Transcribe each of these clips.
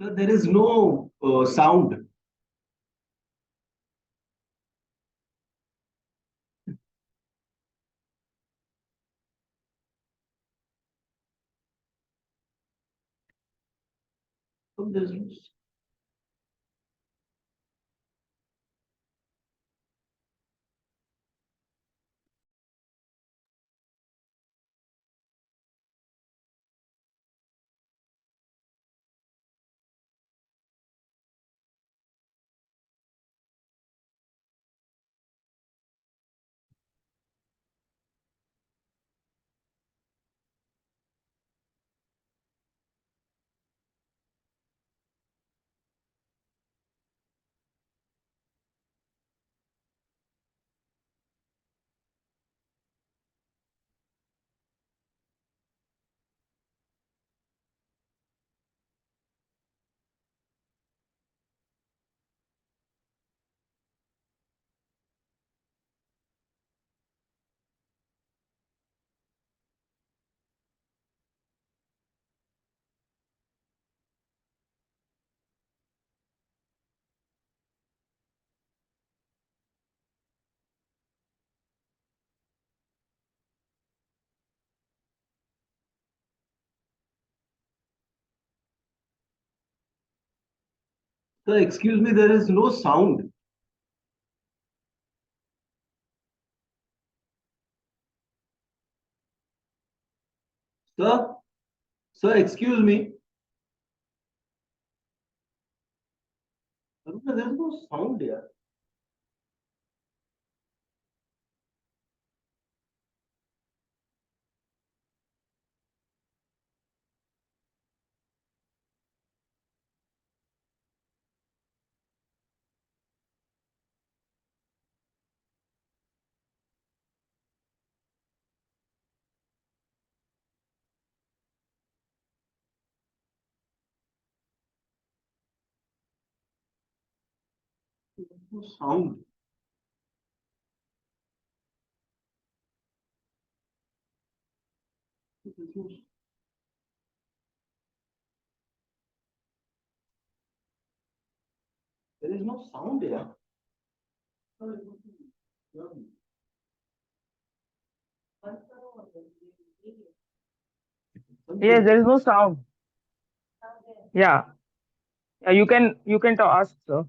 So there is no sound. So there is no. Sir, excuse me, there is no sound. Sir, sir, excuse me. Aruna, there is no sound here. There is no sound. There is no, there is no sound here. Yes, there is no sound. Yeah. Yeah, you can ask, sir.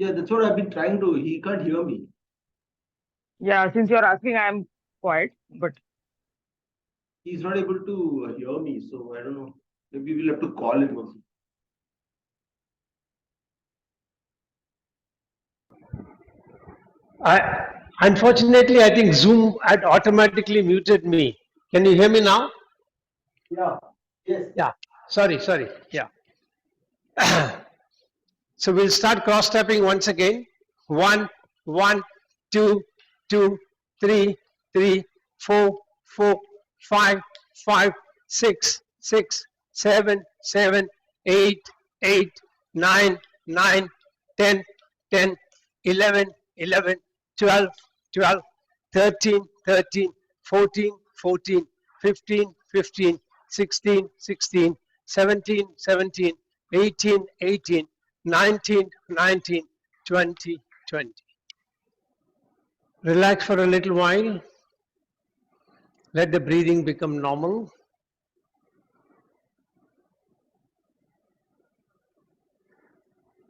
Yeah, that's what I've been trying to. He can't hear me. Yeah, since you're asking, I'm quiet, but He's not able to hear me, so I don't know. Maybe we'll have to call him also. Unfortunately, I think Zoom had automatically muted me. Can you hear me now? Yeah. Yes. Yeah. Sorry. Yeah. So we'll start cross tapping once again. 1, 1, 2, 2, 3, 3, 4, 4, 5, 5, 6, 6, 7, 7, 8, 8, 9, 9, 10, 10, 11, 11, 12, 12, 13, 13, 14, 14, 15, 15, 16, 16, 17, 17, 18, 18, 19, 19, 20, 20. Relax for a little while. Let the breathing become normal.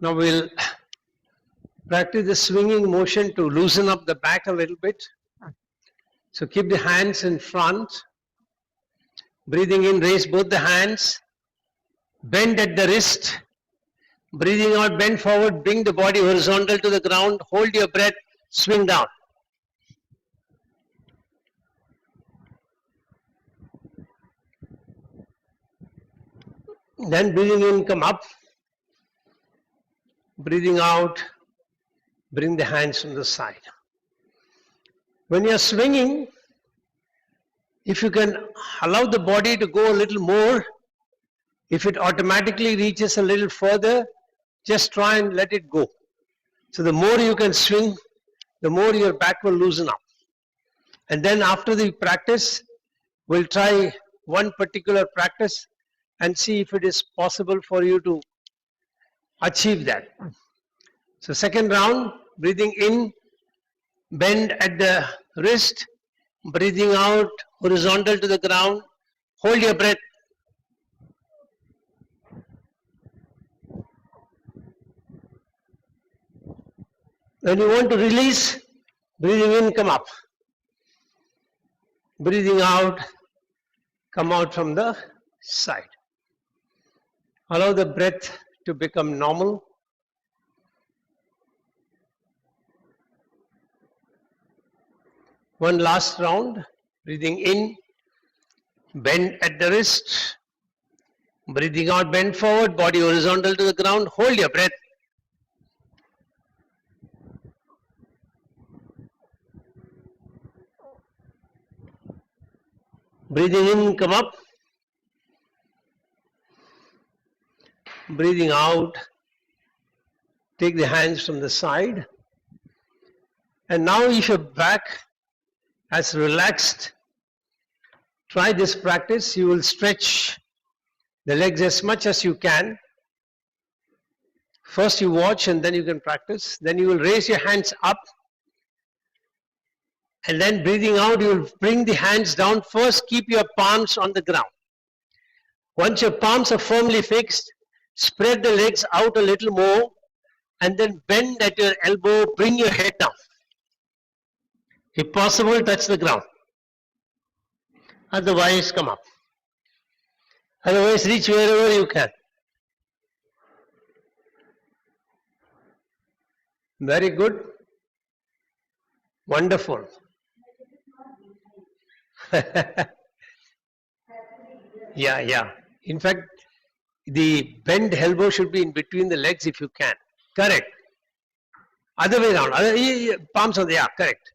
Now we'll practice the swinging motion to loosen up the back a little bit. So keep the hands in front. Breathing in, raise both the hands. Bend at the wrist. Breathing out, bend forward, bring the body horizontal to the ground. Hold your breath, swing down. Then breathing in, come up. Breathing out, bring the hands from the side. When you're swinging, if you can allow the body to go a little more, if it automatically reaches a little further, just try and let it go. So the more you can swing, the more your back will loosen up. And then after the practice, we'll try one particular practice and see if it is possible for you to achieve that. So second round, breathing in, bend at the wrist, breathing out, horizontal to the ground, hold your breath. When you want to release, breathing in, come up. Breathing out, come out from the side. Allow the breath to become normal. One last round, breathing in, bend at the wrist, breathing out, bend forward, body horizontal to the ground, hold your breath. Breathing in, come up. Breathing out, take the hands from the side. And now if your back has relaxed, try this practice. You will stretch the legs as much as you can. First you watch and then you can practice. Then you will raise your hands up. And then breathing out, you will bring the hands down. First keep your palms on the ground. Once your palms are firmly fixed, spread the legs out a little more and then bend at your elbow, bring your head down. If possible, touch the ground. Otherwise, come up. Otherwise, reach wherever you can. Very good. Wonderful. Yeah. In fact, the bent elbow should be in between the legs if you can. Correct. Other way around. Palms on the, yeah, correct.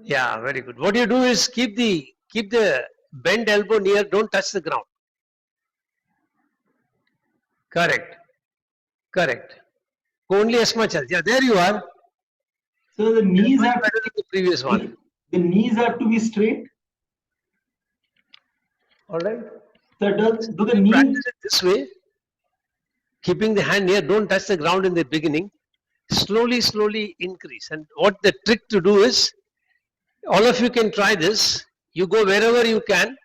Yeah, very good. What you do is keep the bent elbow near, don't touch the ground. Correct. Only as much as, yeah, there you are. So the knees have better than the previous one. The knees have to be straight. All right. So do the knees Practice it this way. Keeping the hand near, don't touch the ground in the beginning. Slowly increase. And what the trick to do is, all of you can try this. You go wherever you can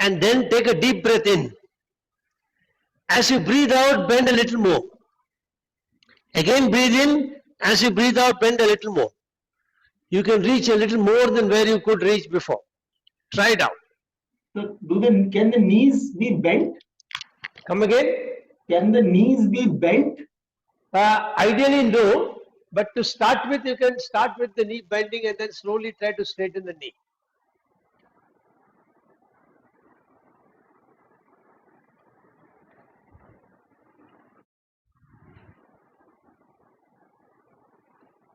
and then take a deep breath in. As you breathe out, bend a little more. Again breathe in. As you breathe out, bend a little more. You can reach a little more than where you could reach before. Try it out. So can the knees be bent? Come again? Can the knees be bent? Ideally no, but to start with, you can start with the knee bending and then slowly try to straighten the knee.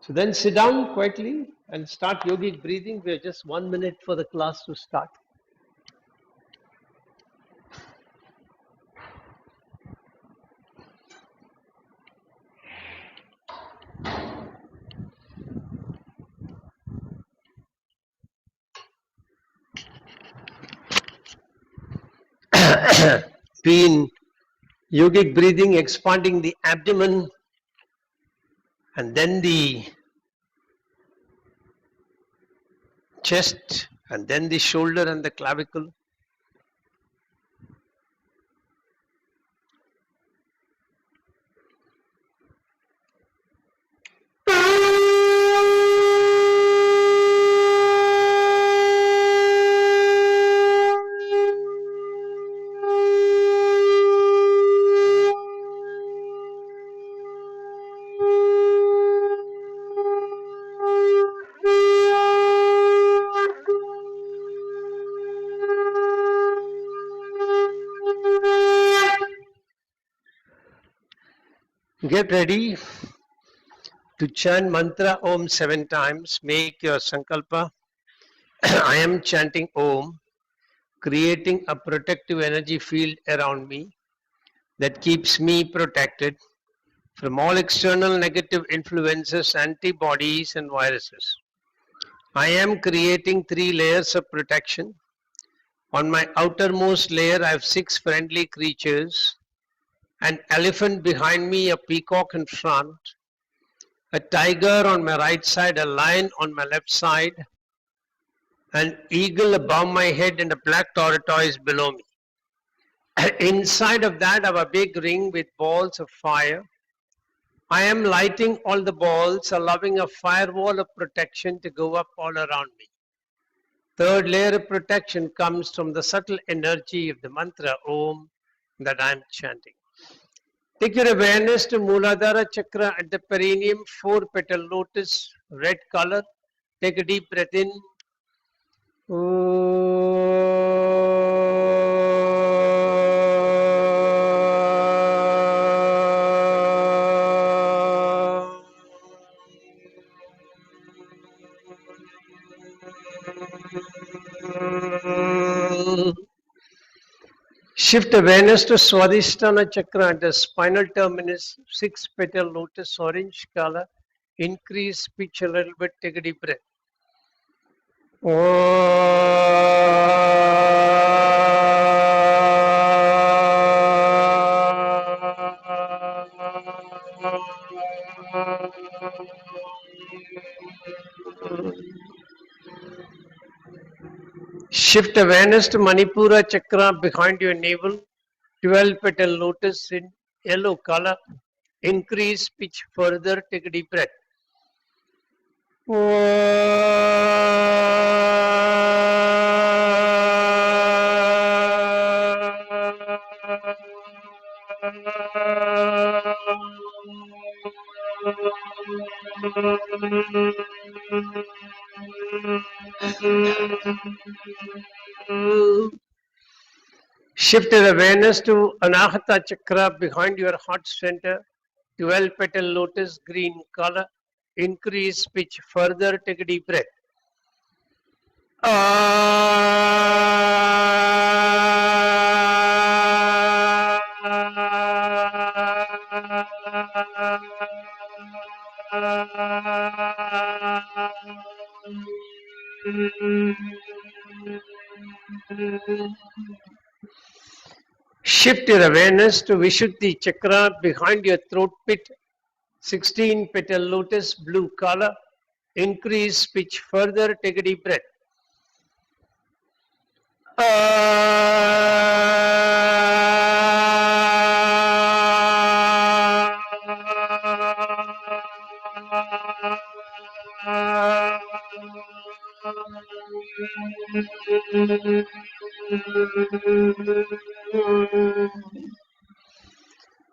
So then sit down quietly and start yogic breathing. We have just 1 minute for the class to start. Be in yogic breathing, expanding the abdomen and then the chest and then the shoulder and the clavicle. Get ready to chant mantra Om 7 times. Make your sankalpa. I am chanting Om, creating a protective energy field around me that keeps me protected from all external negative influences, antibodies and viruses. I am creating 3 layers of protection On my outermost layer, I have 6 friendly creatures. An elephant behind me, a peacock in front, a tiger on my right side, a lion on my left side, an eagle above my head, and a black tortoise below me. Inside of that, I have a big ring with balls of fire. I am lighting all the balls, allowing a firewall of protection to go up all around me. Third layer of protection comes from the subtle energy of the mantra Om that I am chanting. Take your awareness to Muladhara Chakra at the perineum, 4-petal lotus, red color. Take a deep breath in. Shift awareness to Swadhisthana Chakra at the spinal terminus, 6-petal lotus, orange color. Increase pitch a little bit, take a deep breath. Shift awareness to Manipura Chakra behind your navel, 12-petal lotus in yellow color. Increase pitch further, take a deep breath. Shift your awareness to Anahata Chakra behind your heart center, 12-petal lotus, green color. Increase pitch further, take a deep breath. Shift your awareness to Vishuddhi Chakra behind your throat pit, 16-petal lotus, blue color. Increase pitch further, take a deep breath.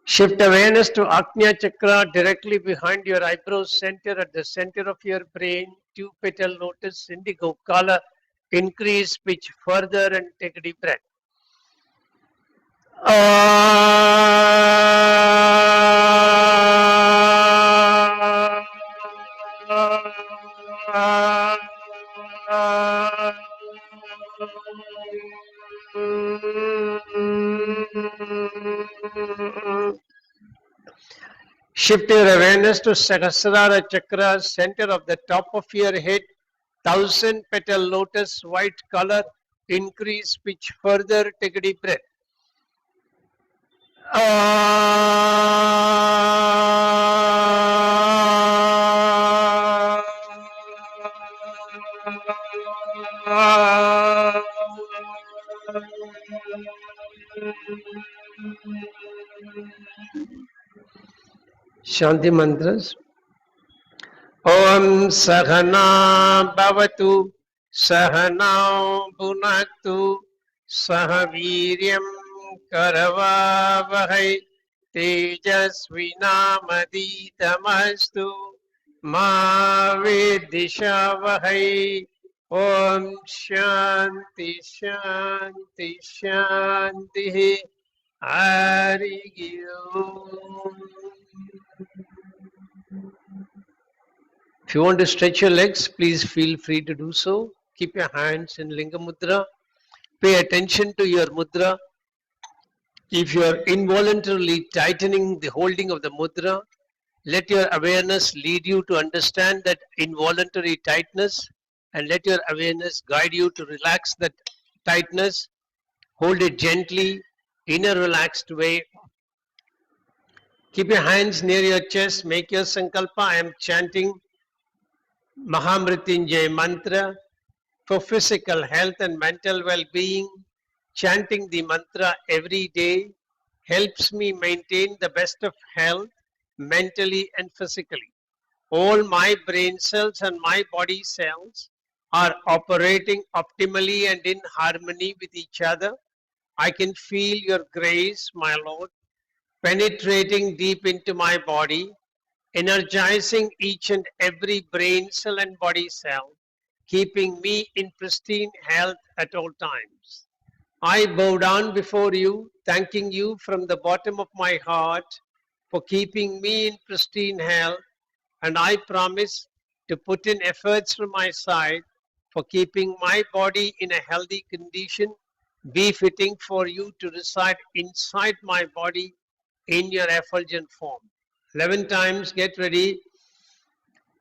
Shift awareness to Agnya Chakra directly behind your eyebrow center at the center of your brain, 2-petal lotus, indigo color. Increase pitch further and take a deep breath. Shift your awareness to Sahasrara Chakra, center of the top of your head, 1000-petal lotus, white color. Increase pitch further, take a deep breath. Shanti mantras. Om Sahana Bhavatu Sahanao Bhunaktu Sahaviryam Karavavahai Tejasvinamaditamastु Ma Vidishavahai. Om Shanti Shanti Shanti. Hari Om. If you want to stretch your legs, please feel free to do so. Keep your hands in Linga Mudra. Pay attention to your mudra. If you are involuntarily tightening the holding of the mudra, let your awareness lead you to understand that involuntary tightness, and let your awareness guide you to relax that tightness, hold it gently in a relaxed way. Keep your hands near your chest, make your sankalpa. I am chanting Mahamrityunjay mantra for physical health and mental well-being. Chanting the mantra every day helps me maintain the best of health mentally and physically. All my brain cells and my body cells are operating optimally and in harmony with each other. I can feel your grace, my Lord, penetrating deep into my body, energizing each and every brain cell and body cell, keeping me in pristine health at all times. I bow down before you, thanking you from the bottom of my heart for keeping me in pristine health, and I promise to put in efforts from my side for keeping my body in a healthy condition, befitting for you to reside inside my body in your effulgent form. 11 times, get ready.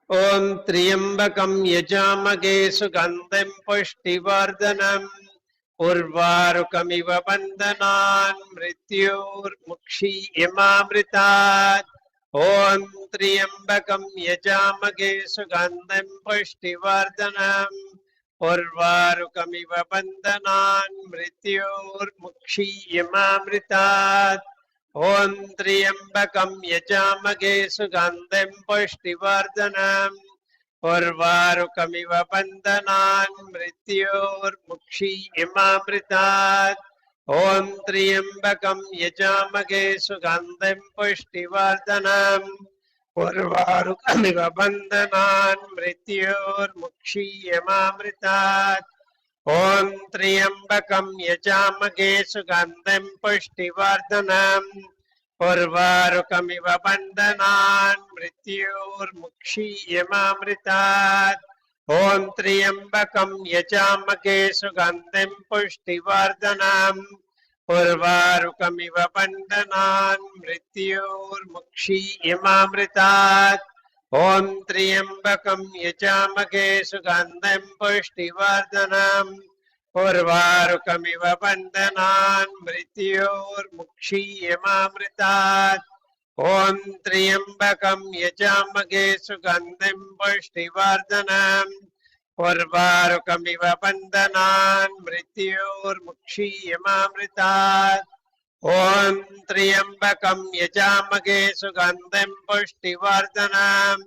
Om Triambakam Yajamage Sugandham Pushtivardhanam Urvarukamiva Bandhanan Mrityor Mukshi Imamritat. Om Triambakam Yajamage Sugandham Pushtivardhanam Urvarukamiva Bandhanan Mrityor Mukshi Imamritat. Om Triambakam Yajamage Sugandham Pushtivardhanam Urvarukamiva Bandhanan Mrityor Mukshi Imamritat. Om Triambakam Yajamage Sugandham Pushtivardhanam Urvarukamiva Bandhanan Mrityor Mukshi Imamritat. Om Triambakam Yajamage Sugandham Pushtivardhanam Urvarukamiva Bandhanan Mrityor Mukshi Imamritat. Om Triambakam Yajamage Sugandham Pushtivardhanam Urvarukamiva Bandhanan Mrityor Mukshi Imamritat. Om Triambakam Yajamage Sugandham Pushtivardhanam Urvarukamiva Bandhanan Mrityor Mukshi Imamritat. Om Triambakam Yajamage Sugandham Pushtivardhanam Urvarukamiva Bandhanan Mrityor Mukshi Imamritat. Om Triambakam Yajamage Sugandham Pushtivardhanam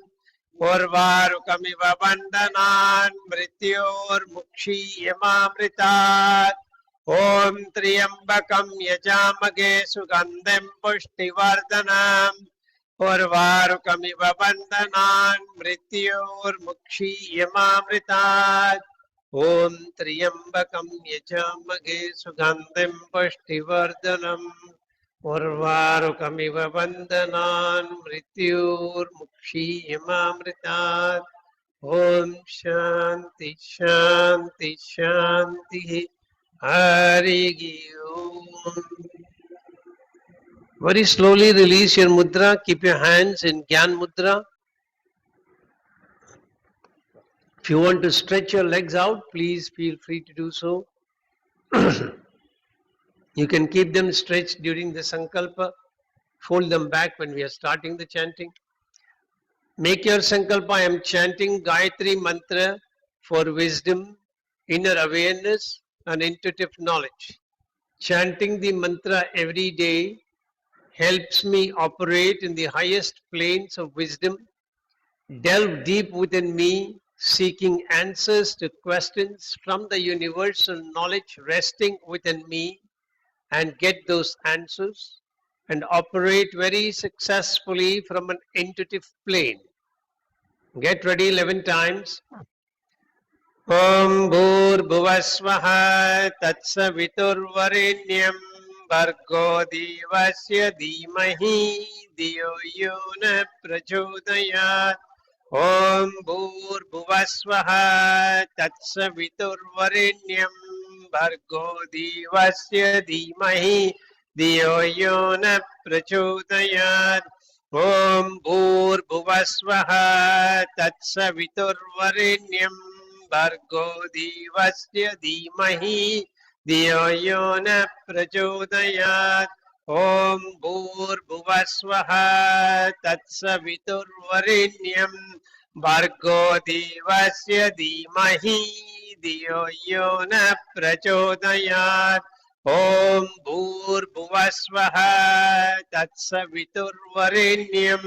Urvarukamiva Bandhanan Mrityor Mukshi Imamritat. Om Triambakam Yajamage Sugandham Pushtivardhanam Urvarukamiva Bandhanan Mrityor Mukshi Imamritat. Om Triambakam Yajamage Sugandham Pushtivardhanam Urvarukamiva Bandhanan Mrityor Mukshi Imamritat. Om Shanti Shanti Shanti Hari Om. Very slowly release your mudra. Keep your hands in Gyan Mudra. If you want to stretch your legs out, please feel free to do so. You can keep them stretched during the Sankalpa. Fold them back when we are starting the chanting. Make your Sankalpa. I am chanting Gayatri Mantra for wisdom, inner awareness and intuitive knowledge. Chanting the mantra every day helps me operate in the highest planes of wisdom, delve deep within me, seeking answers to questions from the universal knowledge resting within me, and get those answers and operate very successfully from an intuitive plane. Get ready 11 times. Om Bhurbhuvasvaha Tatsaviturvarenyam Bhargo Devasya Dhimahi Dhiyo Yo Na Prachodayat. Om Bhurbhuvasvaha Tatsaviturvarenyam Bhargo Devasya Dhimahi Dhiyo Yo Na Prachodayat. Om Bhurbhuvasvaha Tatsaviturvarenyam Bhargo Devasya Dhimahi धियो यो न प्रचोदयात् ॐ भूर्भुवस्वः तत्सवितुर्वरेण्यं भर्गो देवस्य धीमहि धियो यो न प्रचोदयात् ॐ भूर्भुवस्वः तत्सवितुर्वरेण्यं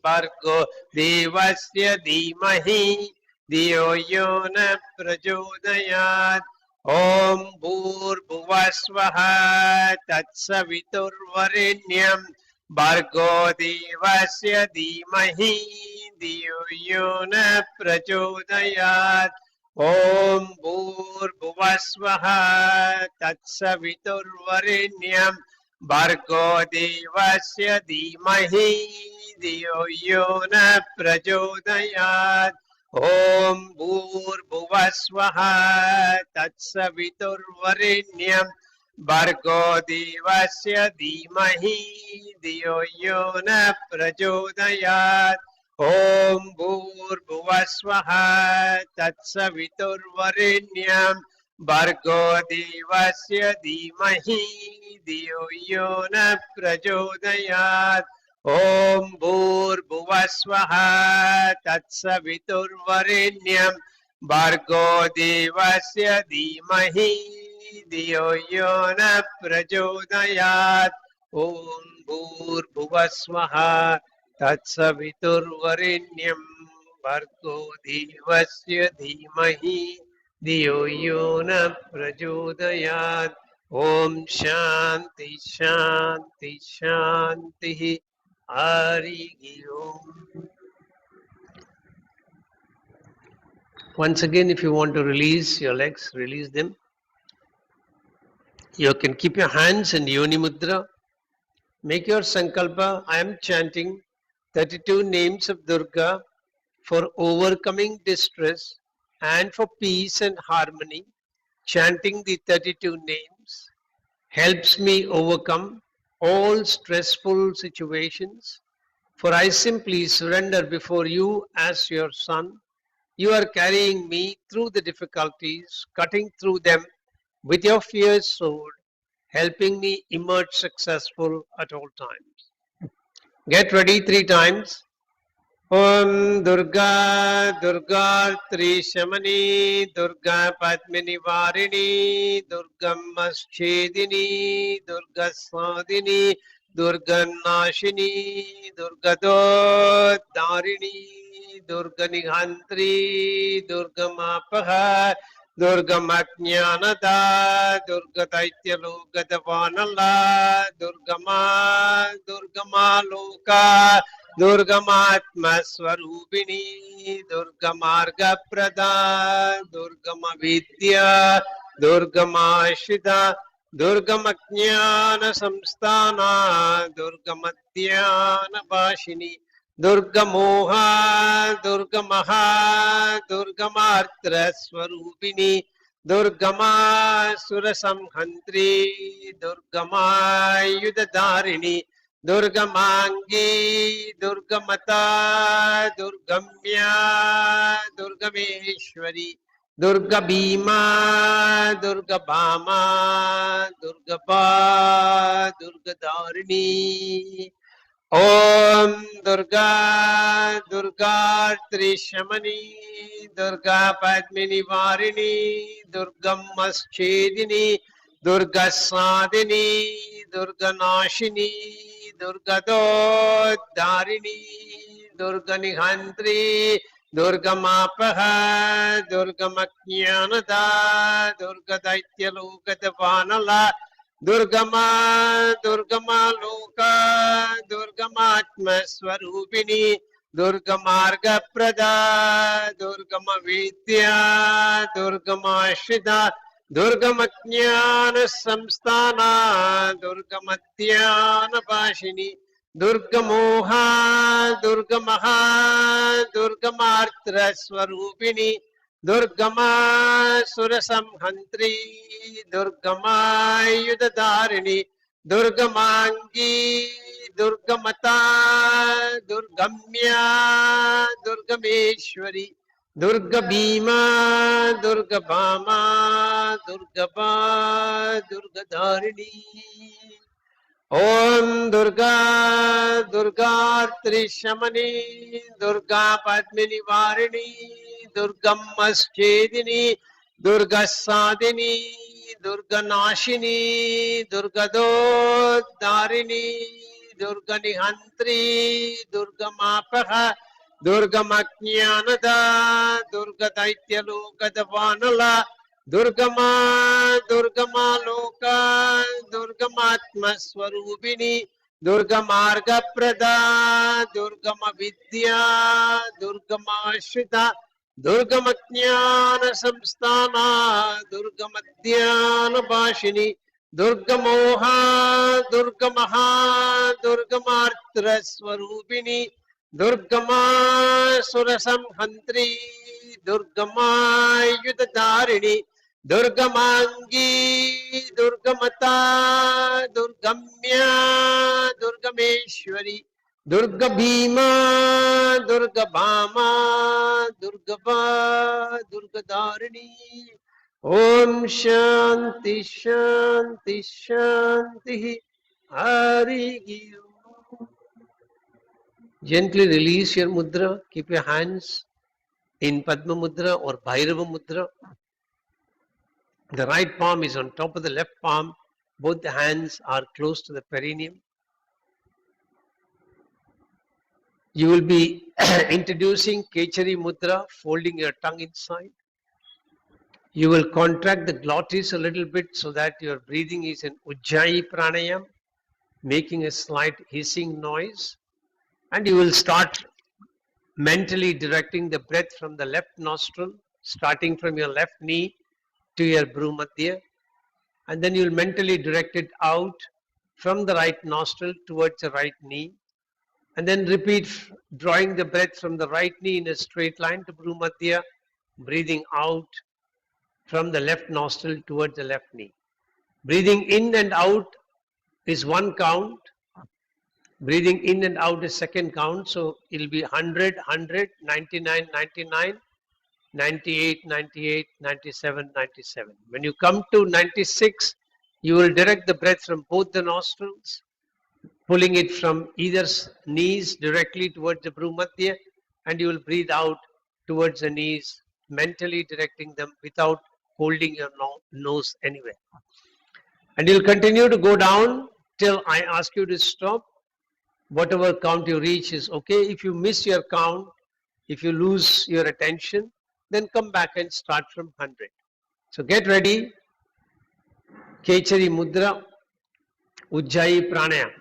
भर्गो देवस्य धीमहि धियो यो न प्रचोदयात् ॐ भूर्भुवस्वः तत्सवितुर्वरेण्यं भर्गो देवस्य धीमहि धियो यो न प्रचोदयात् ॐ भूर्भुवस्वः तत्सवितुर्वरेण्यं भर्गो देवस्य धीमहि धियो यो न प्रचोदयात् ॐ भूर्भुवस्वः तत्सवितुर्वरेण्यं भर्गो देवस्य धीमहि धियो यो न प्रचोदयात् ॐ भूर्भुवस्वः तत्सवितुर्वरेण्यं भर्गो देवस्य धीमहि धियो यो न प्रचोदयात् ॐ भूर्भुवस्वः तत्सवितुर्वरेण्यं भर्गो देवस्य धीमहि धियो यो न प्रचोदयात् ॐ भूर्भुवस्वः तत्सवितुर्वरेण्यं भर्गो देवस्य धीमहि धियो यो न प्रचोदयात् ॐ शान्ति शान्ति शान्तिः Hari Om. Once again, if you want to release your legs, release them. You can keep your hands in Yoni Mudra. Make your sankalpa. I am chanting 32 names of Durga for overcoming distress and for peace and harmony. Chanting the 32 names helps me overcome all stressful situations, for I simply surrender before you as your son. You are carrying me through the difficulties, cutting through them with your fierce sword, helping me emerge successful at all times. Get ready 3 times. Om Durga Durga Trishamani Durga Padmini Varini Durga Maschedini Durga Sadini Durga Nashini Durga Darini Durga Nihantri Durga Mapaha Durga Majnanada Durga Daitya Vanala Durga Ma Loka Durgamatma Swarupini, Durgamarga Prada, Durgama Vidya, Durgamashida, Durgamaknyana Samstana, Durgamadhyana Bashini, Durgamoha, Durgamaha, Durgamartra Swarupini, Durgama Surasamhantri, Durgama Yudadarini, Durgamangi, Durgamata, Durgamya, Durgameshwari, Durga Bhima, Durga Bhama, Durga Ba, Durga Dharini. Om Durga, Durga Trishamani, Durga Padmini Varini, Durga Maschedini, Durga Sadini, Durga Nashini, Durga Darini, Durga Nihantri, Durga Mapaha, Durga Maknyanada, Durga Daitya Vanala, Durgama Loka, Durgamatma Swarupini, Durgamarga Prada, Durgama Vidya, Durgama Shida, Durgamatnyana Samstana, Durgamadhyana Bashini, Durgamoha, Durgamaha, Durgamartra Swarupini, Durgama Surasamhantri, Durgama Yudadarini, Durgamangi, Durgamata, Durgamya, Durgameshwari, Durga Bhima, Durga Bhama, Durga Ba, Durga Dharini. Om Durga, Durga Trishamani, Durga Padmini Varini, Durga Maschedini, Durga Sadini, Durga Nashini, Durga Dodharini, Durga Nihantri, Durga Mapaha, Durga Maknyanada, Durga Daityaluka Davanala, Durgama, Durgama Loka, Durgamatma Swarupini, Durgamarga Prada, Durgama Vidya, Durgama Shita, Durgamatnyana Samstana, Durgamadhyana Bashini, Durgamoha, Durgamaha, Durgamartra Swarupini, Durgama Surasamhantri, Durgama Yudharini, Durgamangi, Durgamata, Durgamya, Durgameshwari, Durga Bhima, Durga Bhama, Durga Va, Durga Dharini. Om Shanti Shanti Shanti Hari Om. Gently release your mudra. Keep your hands in Padma Mudra or Bhairava Mudra. The right palm is on top of the left palm. Both the hands are close to the perineum. You will be introducing Kechari Mudra, folding your tongue inside. You will contract the glottis a little bit so that your breathing is in Ujjayi Pranayam, making a slight hissing noise. And you will start mentally directing the breath from the left nostril, starting from your left knee to your Bhrumadhya. And then you'll mentally direct it out from the right nostril towards the right knee. And then repeat, drawing the breath from the right knee in a straight line to Bhrumadhya, breathing out from the left nostril towards the left knee. Breathing in and out is one count. Breathing in and out is second count. So it'll be 100, 100, 99, 99, 98, 98, 97, 97. When you come to 96, you will direct the breath from both the nostrils, pulling it from either knees directly towards the Bhrumadhya, and you will breathe out towards the knees, mentally directing them without holding your nose anywhere. And you'll continue to go down till I ask you to stop. Whatever count you reach is okay. If you miss your count, if you lose your attention, then come back and start from 100. So get ready. Kechari Mudra, Ujjayi Pranayam.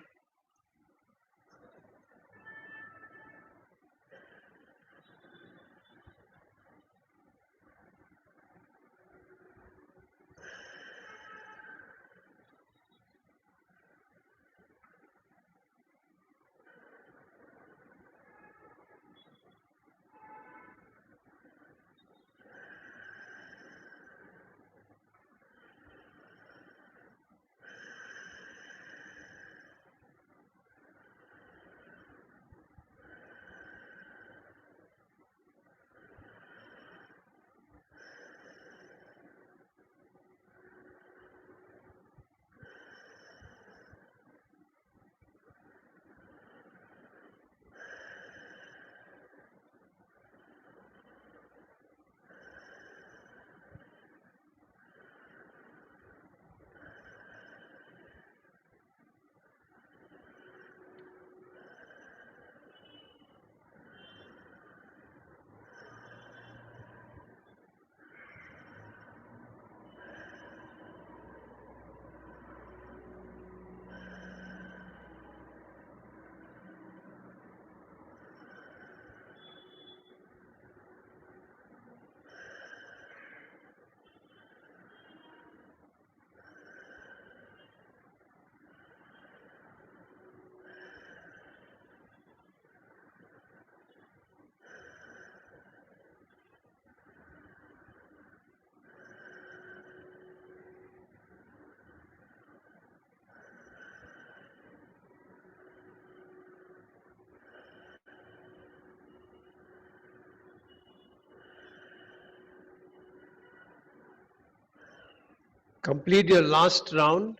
Complete your last round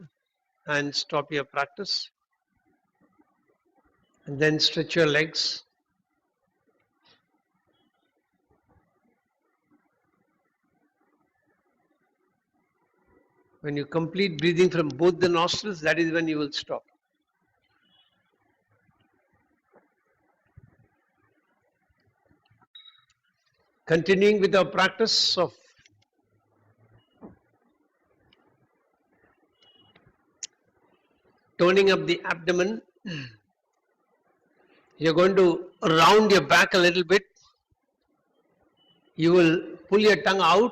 and stop your practice. And then stretch your legs. When you complete breathing from both the nostrils, that is when you will stop. Continuing with our practice of toning up the abdomen, you're going to round your back a little bit. You will pull your tongue out,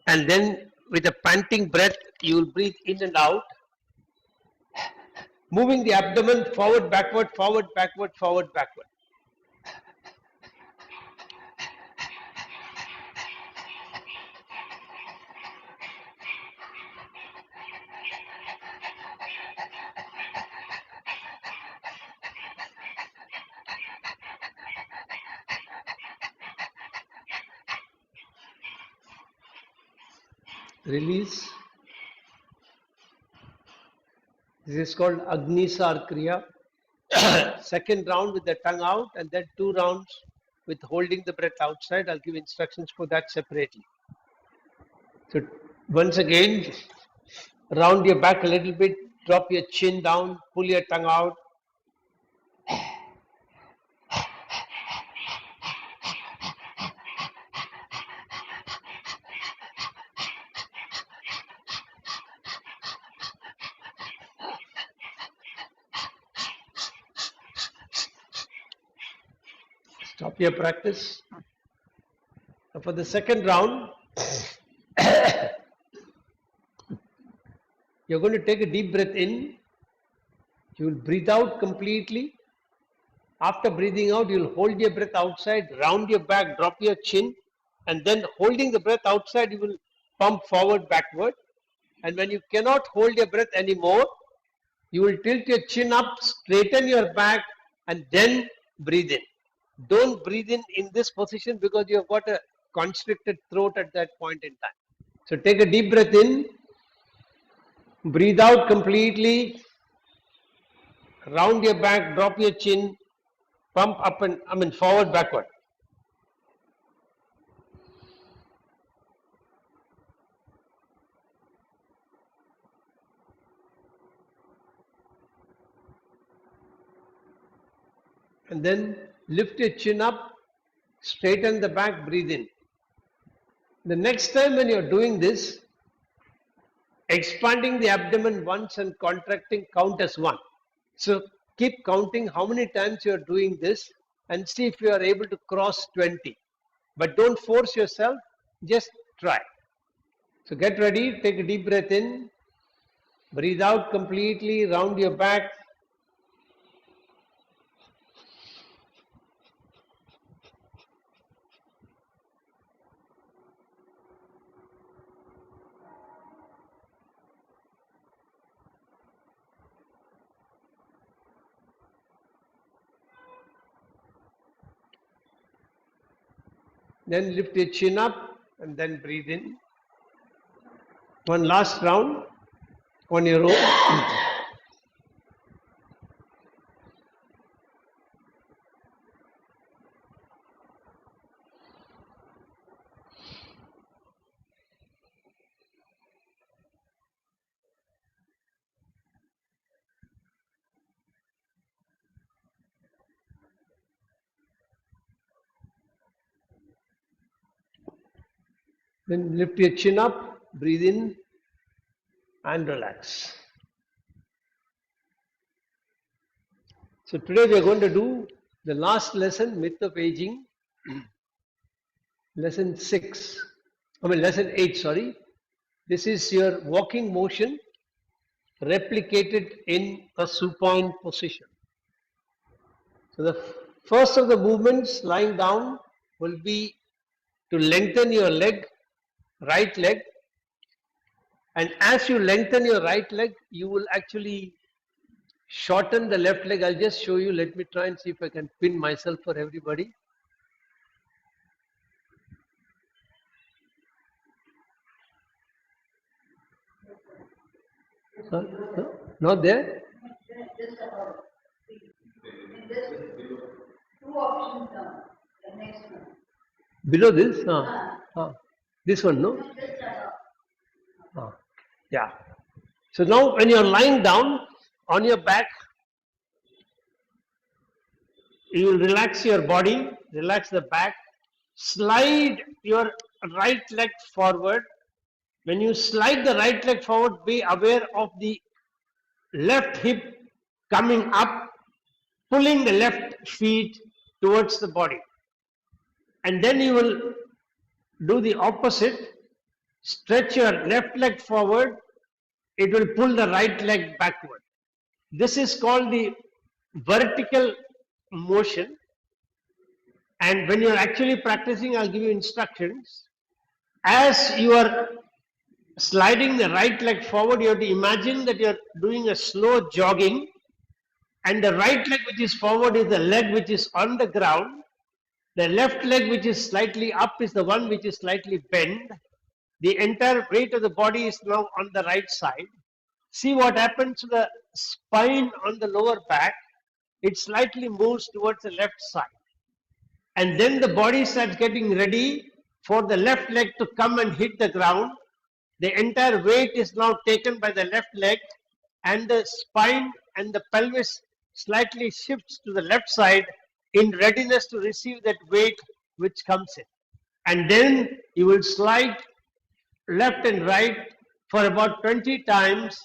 and then with a panting breath, you will breathe in and out, moving the abdomen forward, backward, forward, backward, forward, backward. Release. This is called Agnisar Kriya. Second round with the tongue out, and then 2 rounds with holding the breath outside. I'll give instructions for that separately. So once again, round your back a little bit, drop your chin down, pull your tongue out. Stop your practice. Now for the second round, you're going to take a deep breath in. You will breathe out completely. After breathing out, you will hold your breath outside, round your back, drop your chin, and then holding the breath outside, you will pump forward, backward. And when you cannot hold your breath anymore, you will tilt your chin up, straighten your back, and then breathe in. Don't breathe in this position because you have got a constricted throat at that point in time. So take a deep breath in, breathe out completely, round your back, drop your chin, pump up and forward, backward. And then lift your chin up, straighten the back, breathe in. The next time when you're doing this, expanding the abdomen once and contracting, count as 1. So keep counting how many times you're doing this and see if you are able to cross 20. But don't force yourself, just try. So get ready, take a deep breath in, breathe out completely, round your back. Then lift your chin up and then breathe in. One last round on your own. Then lift your chin up, breathe in and relax. So today we are going to do the last lesson, Myth of Aging, lesson 8, sorry. This is your walking motion replicated in a supine position. So the first of the movements lying down will be to lengthen your leg, right leg, and as you lengthen your right leg, you will actually shorten the left leg. I'll just show you. Let me try and see if I can pin myself for everybody. Huh? No? Not there? Below this? This one, no? Yeah. So now when you're lying down on your back, you will relax your body, relax the back, slide your right leg forward. When you slide the right leg forward, be aware of the left hip coming up, pulling the left feet towards the body. And then you will do the opposite. Stretch your left leg forward, it will pull the right leg backward. This is called the vertical motion. And when you're actually practicing, I'll give you instructions. As you are sliding the right leg forward, you have to imagine that you're doing a slow jogging, and the right leg which is forward is the leg which is on the ground. The left leg which is slightly up is the one which is slightly bent. The entire weight of the body is now on the right side. See what happens to the spine on the lower back. It slightly moves towards the left side. And then the body starts getting ready for the left leg to come and hit the ground. The entire weight is now taken by the left leg, and the spine and the pelvis slightly shifts to the left side in readiness to receive that weight which comes in. And then you will slide left and right for about 20 times,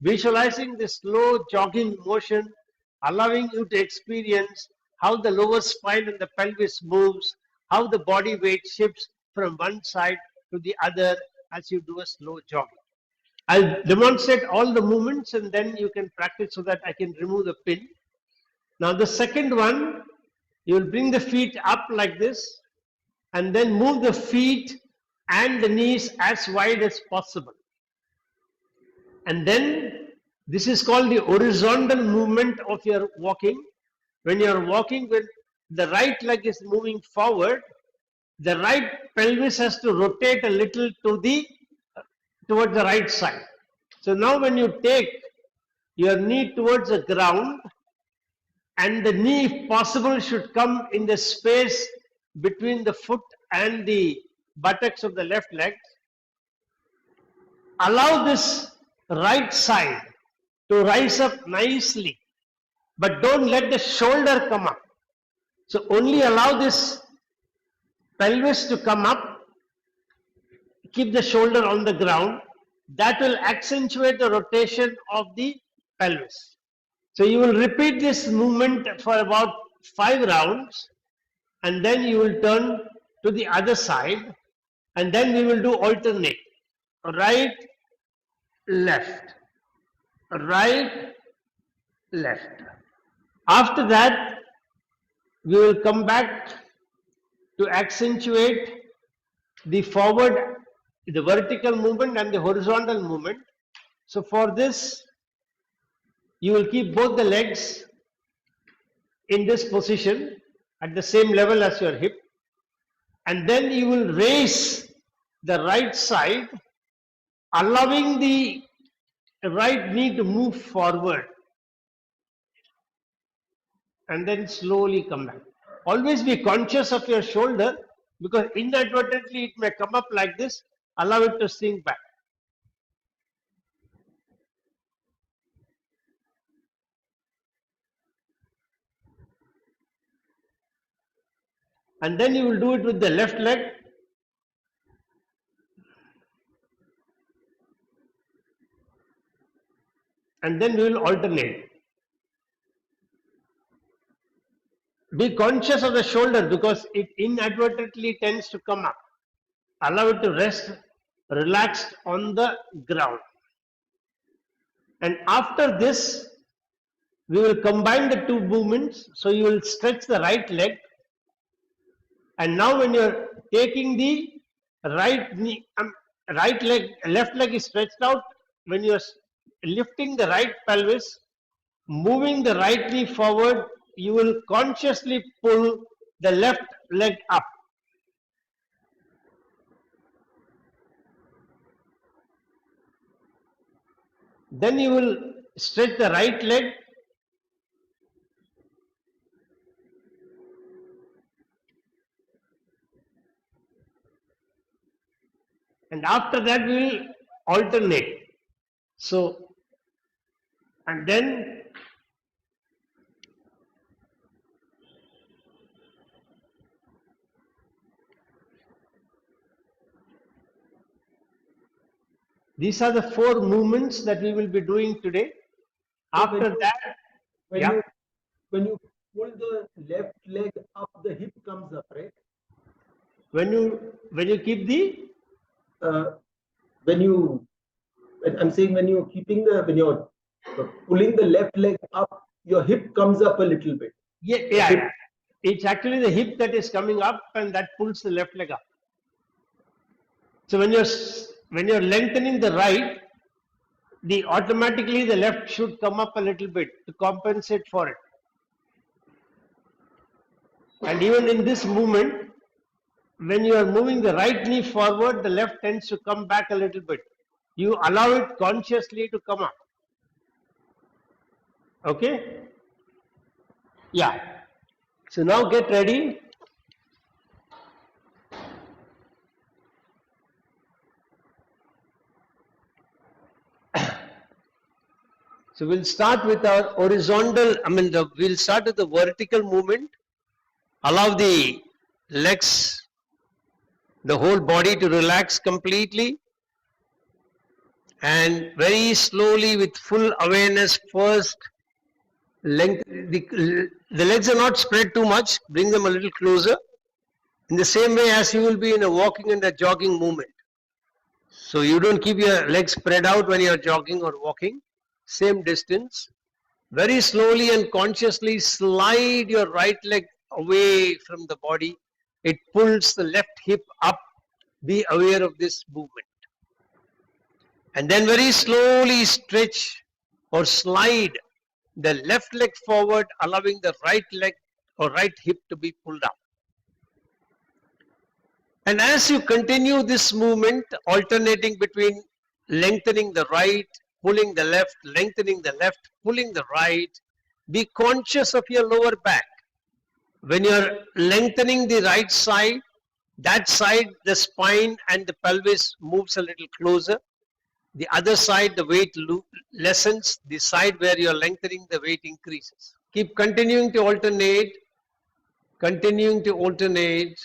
visualizing the slow jogging motion, allowing you to experience how the lower spine and the pelvis moves, how the body weight shifts from one side to the other as you do a slow jogging. I'll demonstrate all the movements and then you can practice so that I can remove the pin. Now the second one, you will bring the feet up like this and then move the feet and the knees as wide as possible. And then this is called the horizontal movement of your walking. When you are walking, when the right leg is moving forward, the right pelvis has to rotate a little towards the right side. So now when you take your knee towards the ground, and the knee, if possible, should come in the space between the foot and the buttocks of the left leg. Allow this right side to rise up nicely, but don't let the shoulder come up. So only allow this pelvis to come up, keep the shoulder on the ground. That will accentuate the rotation of the pelvis. So you will repeat this movement for about 5 rounds, and then you will turn to the other side, and then we will do alternate. Right, left, right, left. After that, we will come back to accentuate the forward, the vertical movement and the horizontal movement. So for this, you will keep both the legs in this position at the same level as your hip, and then you will raise the right side, allowing the right knee to move forward, and then slowly come back. Always be conscious of your shoulder, because inadvertently it may come up like this. Allow it to sink back. And then you will do it with the left leg. And then we will alternate. Be conscious of the shoulder because it inadvertently tends to come up. Allow it to rest relaxed on the ground. And after this, we will combine the two movements. So you will stretch the right leg. And now when you're taking the right knee, right leg, left leg is stretched out. When you're lifting the right pelvis, moving the right knee forward, you will consciously pull the left leg up. Then you will stretch the right leg. And after that we will alternate. So, and then these are the 4 movements that we will be doing today. After that, When you pull the left leg up, the hip comes up, right? when you keep the I'm saying when you're pulling the left leg up, your hip comes up a little bit. yeah, it's actually the hip that is coming up and that pulls the left leg up. So when you're lengthening the right, automatically the left should come up a little bit to compensate for it. And even in this movement, when you are moving the right knee forward, the left tends to come back a little bit. You allow it consciously to come up. Okay? Yeah. So now get ready. So we'll start with our horizontal, we'll start with the vertical movement. Allow the legs, the whole body to relax completely. And very slowly with full awareness first, the legs are not spread too much, bring them a little closer. In the same way as you will be in a walking and a jogging movement. So you don't keep your legs spread out when you are jogging or walking. Same distance. Very slowly and consciously slide your right leg away from the body. It pulls the left hip up. Be aware of this movement. And then very slowly stretch or slide the left leg forward, allowing the right leg or right hip to be pulled up. And as you continue this movement, alternating between lengthening the right, pulling the left, lengthening the left, pulling the right, be conscious of your lower back. When you're lengthening the right side, that side, the spine and the pelvis moves a little closer. The other side, the weight lessens. The side where you're lengthening, the weight increases. Keep continuing to alternate, continuing to alternate.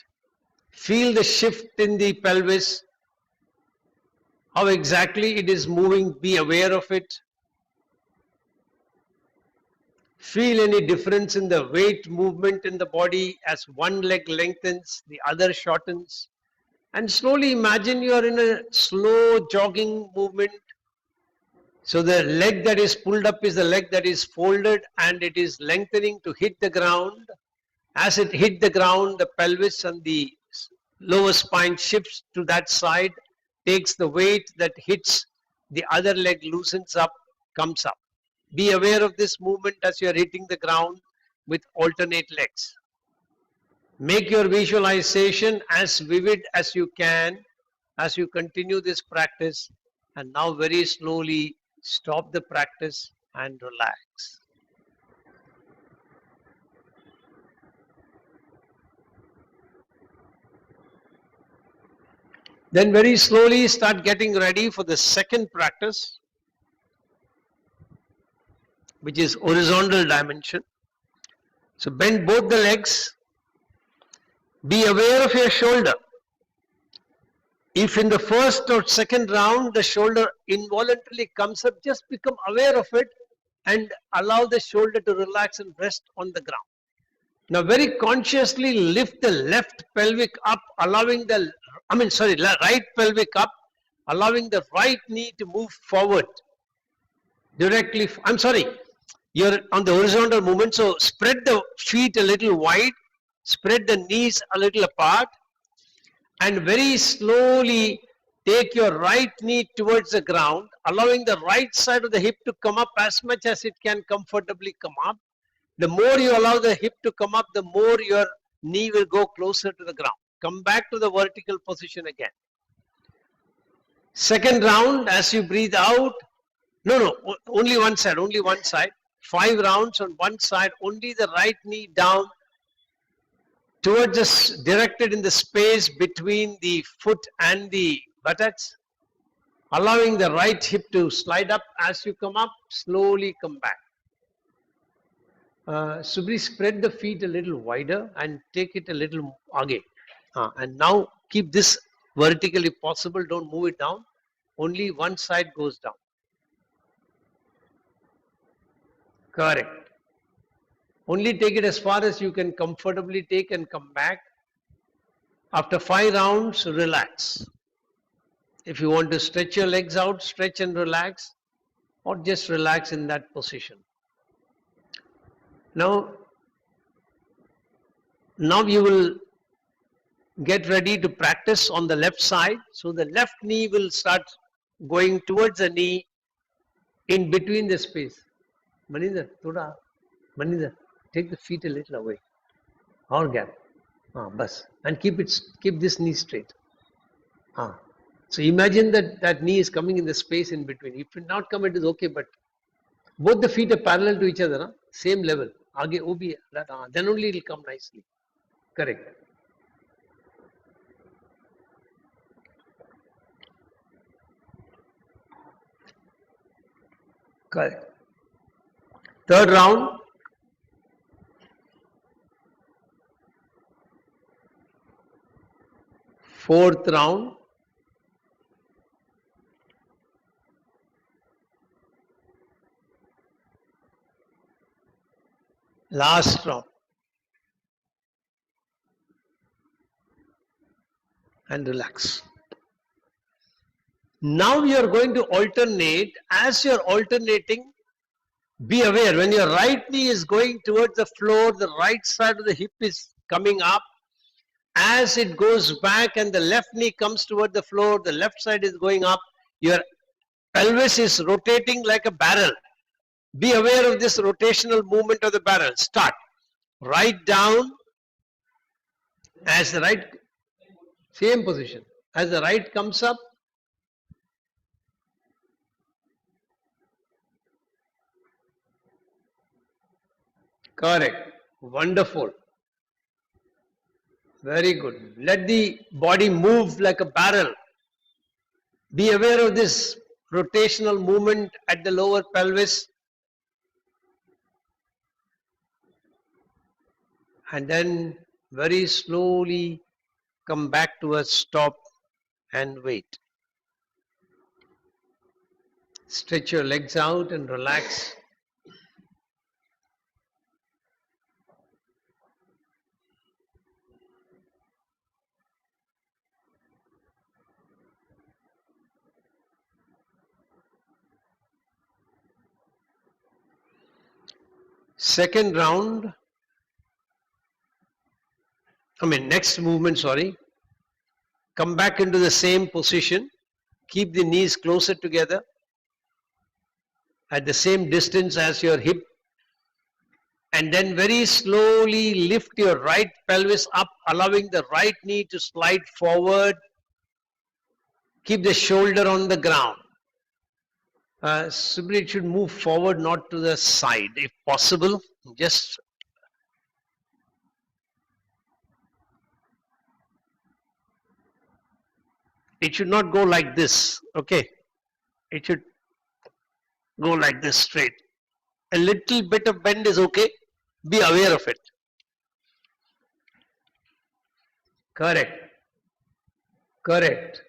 Feel the shift in the pelvis, how exactly it is moving, be aware of it. Feel any difference in the weight movement in the body as one leg lengthens, the other shortens. And slowly imagine you are in a slow jogging movement. So the leg that is pulled up is the leg that is folded and it is lengthening to hit the ground. As it hit the ground, the pelvis and the lower spine shifts to that side, takes the weight that hits the other leg, loosens up, comes up. Be aware of this movement as you are hitting the ground with alternate legs. Make your visualization as vivid as you can as you continue this practice, and now very slowly stop the practice and relax. Then very slowly start getting ready for the second practice, which is horizontal dimension. So bend both the legs. Be aware of your shoulder. If in the first or second round the shoulder involuntarily comes up, just become aware of it and allow the shoulder to relax and rest on the ground. Now very consciously lift the left pelvic up, allowing the right pelvic up, allowing the right knee to move forward directly. You're on the horizontal movement, so spread the feet a little wide, spread the knees a little apart, and very slowly take your right knee towards the ground, allowing the right side of the hip to come up as much as it can comfortably come up. The more you allow the hip to come up, the more your knee will go closer to the ground. Come back to the vertical position again. Second round, as you breathe out, No, only one side, only one side. 5 rounds on one side, only the right knee down towards us, directed in the space between the foot and the buttocks, allowing the right hip to slide up as you come up, slowly come back. Subri, spread the feet a little wider and take it a little again. And now keep this vertically possible, don't move it down. Only one side goes down. Correct. Only take it as far as you can comfortably take and come back. After 5 rounds, relax. If you want to stretch your legs out, stretch and relax, or just relax in that position. Now you will get ready to practice on the left side. So the left knee will start going towards the knee in between the space. Maninder, thoda. Maninder, take the feet a little away. Or gap. Bas. And keep this knee straight. So imagine that knee is coming in the space in between. If it not come, it is okay, but both the feet are parallel to each other, same level. Aage wo bhi hai, then only it will come nicely. Correct. Correct. Third round. Fourth round. Last round. And relax. Now you are going to alternate. As you are alternating, be aware when your right knee is going towards the floor, the right side of the hip is coming up. As it goes back and the left knee comes toward the floor, the left side is going up. Your pelvis is rotating like a barrel. Be aware of this rotational movement of the barrel. Start. Right down. As the right, same position. As the right comes up, correct. Wonderful. Very good. Let the body move like a barrel. Be aware of this rotational movement at the lower pelvis. And then very slowly come back to a stop and wait. Stretch your legs out and relax. Second round, next movement, sorry. Come back into the same position. Keep the knees closer together at the same distance as your hip. And then very slowly lift your right pelvis up, allowing the right knee to slide forward. Keep the shoulder on the ground. Simply it should move forward, not to the side. If possible, just it should not go like this, okay? It should go like this straight. A little bit of bend is okay. Be aware of it. Correct. Correct.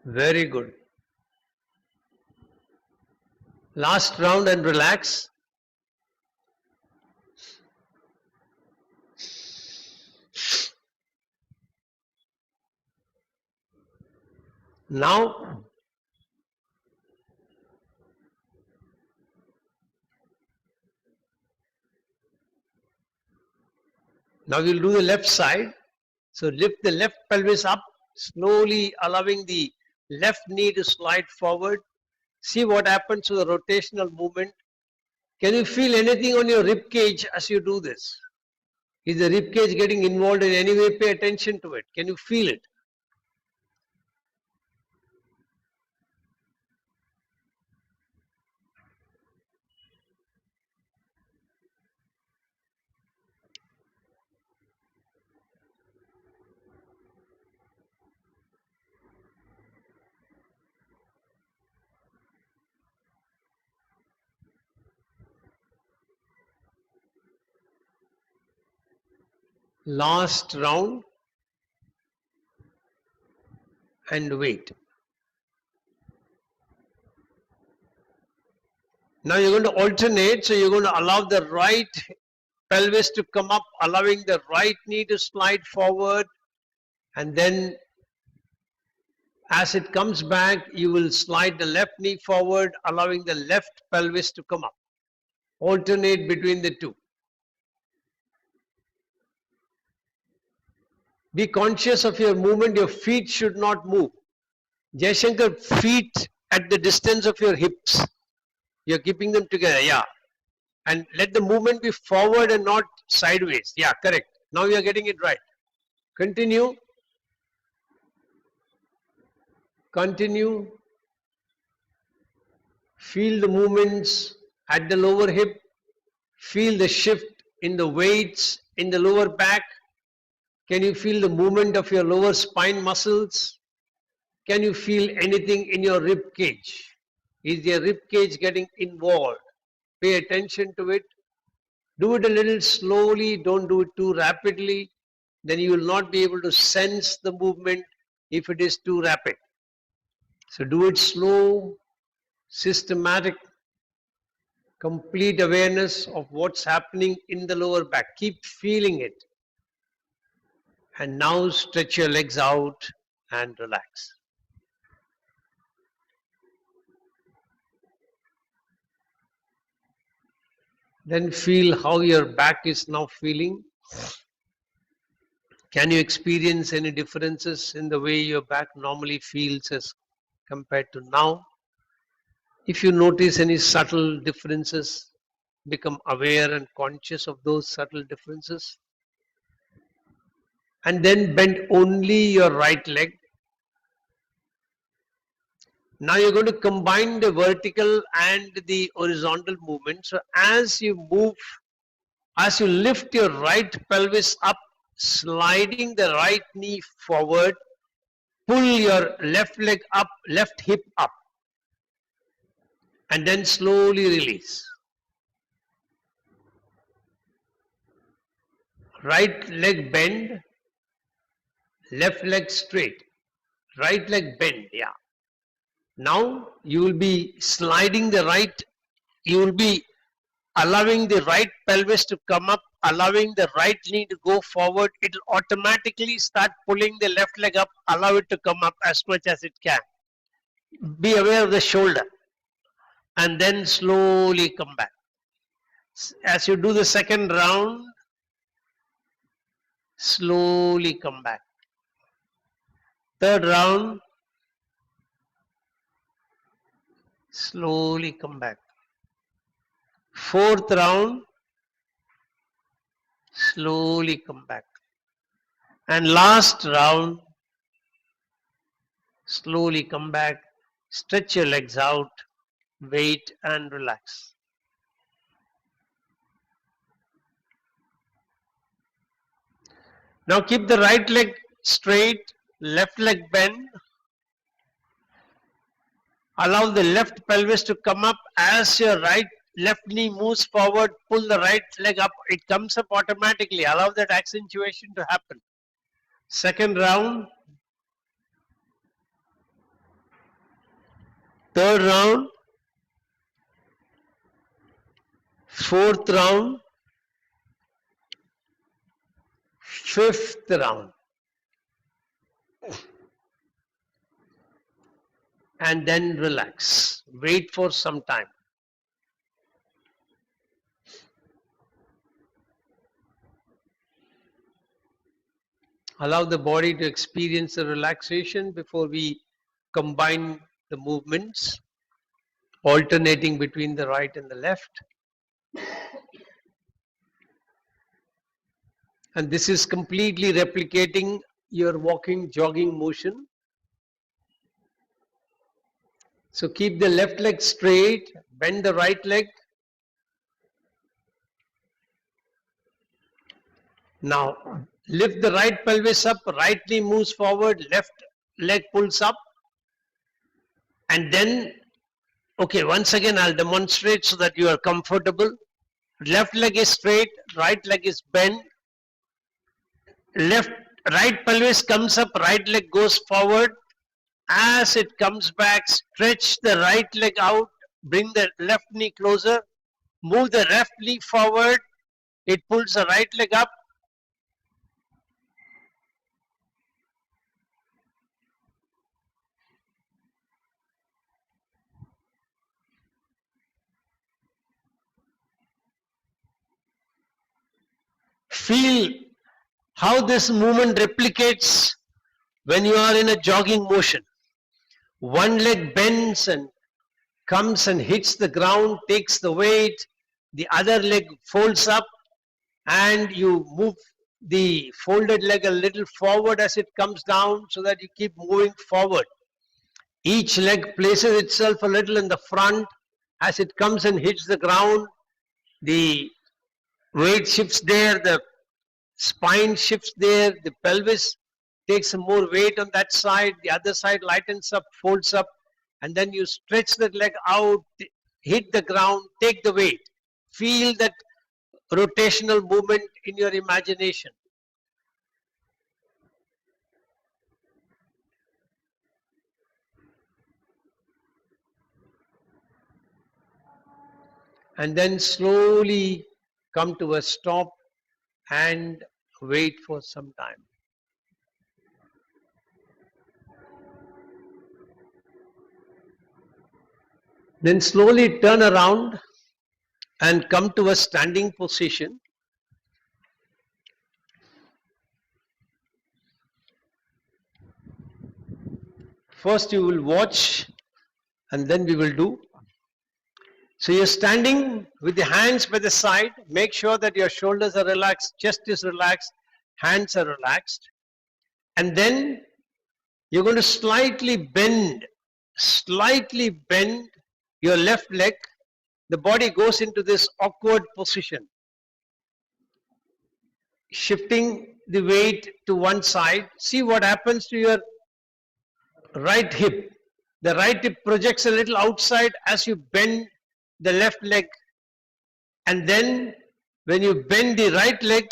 Very good. Last round and relax. Now we'll do the left side. So lift the left pelvis up, slowly allowing the left knee to slide forward. See what happens to the rotational movement. Can you feel anything on your rib cage as you do this? Is the rib cage getting involved in any way? Pay attention to it. Can you feel it? Last round and wait. Now you're going to alternate, so you're going to allow the right pelvis to come up, allowing the right knee to slide forward, and then as it comes back, you will slide the left knee forward, allowing the left pelvis to come up. Alternate between the two. Be conscious of your movement. Your feet should not move. Jaishankar, feet at the distance of your hips. You're keeping them together, yeah. And let the movement be forward and not sideways. Yeah, correct. Now you're getting it right. Continue. Continue. Feel the movements at the lower hip. Feel the shift in the weights in the lower back. Can you feel the movement of your lower spine muscles? Can you feel anything in your rib cage? Is your rib cage getting involved? Pay attention to it. Do it a little slowly. Don't do it too rapidly. Then you will not be able to sense the movement if it is too rapid. So do it slow, systematic, complete awareness of what's happening in the lower back. Keep feeling it. And now stretch your legs out and relax. Then feel how your back is now feeling. Can you experience any differences in the way your back normally feels as compared to now? If you notice any subtle differences, become aware and conscious of those subtle differences. And then bend only your right leg. Now you're going to combine the vertical and the horizontal movement. So as you move, as you lift your right pelvis up, sliding the right knee forward, pull your left leg up, left hip up, and then slowly release. Right leg bend, left leg straight, right leg bend, yeah. Now you will be sliding the right, you will be allowing the right pelvis to come up, allowing the right knee to go forward. It will automatically start pulling the left leg up, allow it to come up as much as it can. Be aware of the shoulder and then slowly come back. As you do the second round, slowly come back. Third round, slowly come back. Fourth round, slowly come back. And last round, slowly come back. Stretch your legs out, wait and relax. Now keep the right leg straight, left leg bend. Allow the left pelvis to come up. As your left knee moves forward, pull the right leg up. It comes up automatically. Allow that accentuation to happen. Second round. Third round. Fourth round. Fifth round. And then relax. Wait for some time. Allow the body to experience the relaxation before we combine the movements, alternating between the right and the left. And this is completely replicating your walking, jogging motion. So keep the left leg straight, bend the right leg. Now lift the right pelvis up, right knee moves forward, left leg pulls up. And then, okay, once again I'll demonstrate so that you are comfortable. Left leg is straight, right leg is bent. right pelvis comes up, right leg goes forward. As it comes back, stretch the right leg out, bring the left knee closer, move the left knee forward, it pulls the right leg up. Feel how this movement replicates when you are in a jogging motion. One leg bends and comes and hits the ground, takes the weight, the other leg folds up, and you move the folded leg a little forward as it comes down so that you keep moving forward. Each leg places itself a little in the front. As it comes and hits the ground, the weight shifts there, the spine shifts there, the pelvis takes some more weight on that side, the other side lightens up, folds up, and then you stretch that leg out, hit the ground, take the weight. Feel that rotational movement in your imagination. And then slowly come to a stop and wait for some time. Then slowly turn around and come to a standing position. First you will watch and then we will do. So you're standing with the hands by the side. Make sure that your shoulders are relaxed, chest is relaxed, hands are relaxed. And then you're going to slightly bend your left leg. The body goes into this awkward position, shifting the weight to one side. See what happens to your right hip. The right hip projects a little outside as you bend the left leg. And then when you bend the right leg,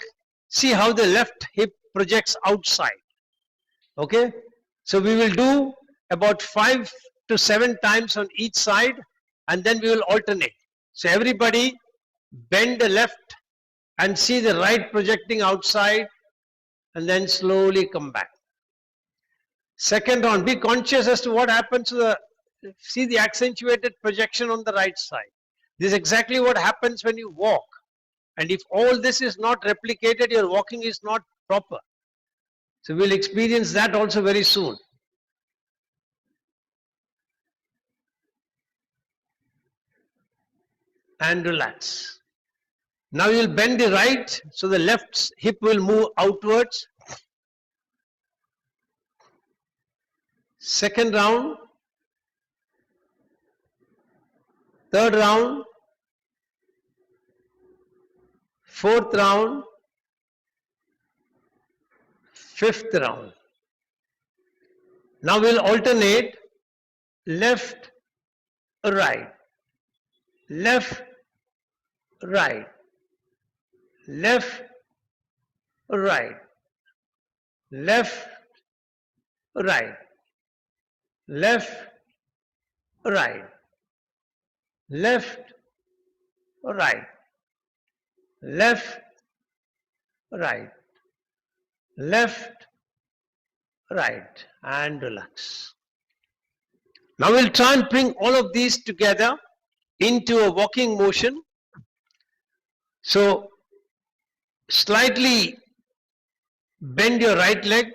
see how the left hip projects outside. Okay? So we will do about 5 to 7 times on each side, and then we will alternate. So everybody bend the left and see the right projecting outside, and then slowly come back. Second round, be conscious as to what happens to the, see the accentuated projection on the right side. This is exactly what happens when you walk. And if all this is not replicated, your walking is not proper. So we'll experience that also very soon. And relax. Now you'll bend the right, so the left hip will move outwards. Second round. Third round. Fourth round. Fifth round. Now we'll alternate left, right, left, right, left, right, left, right, left, right, left, right, left, right, left, right, and relax. Now we'll try and bring all of these together into a walking motion. So slightly bend your right leg,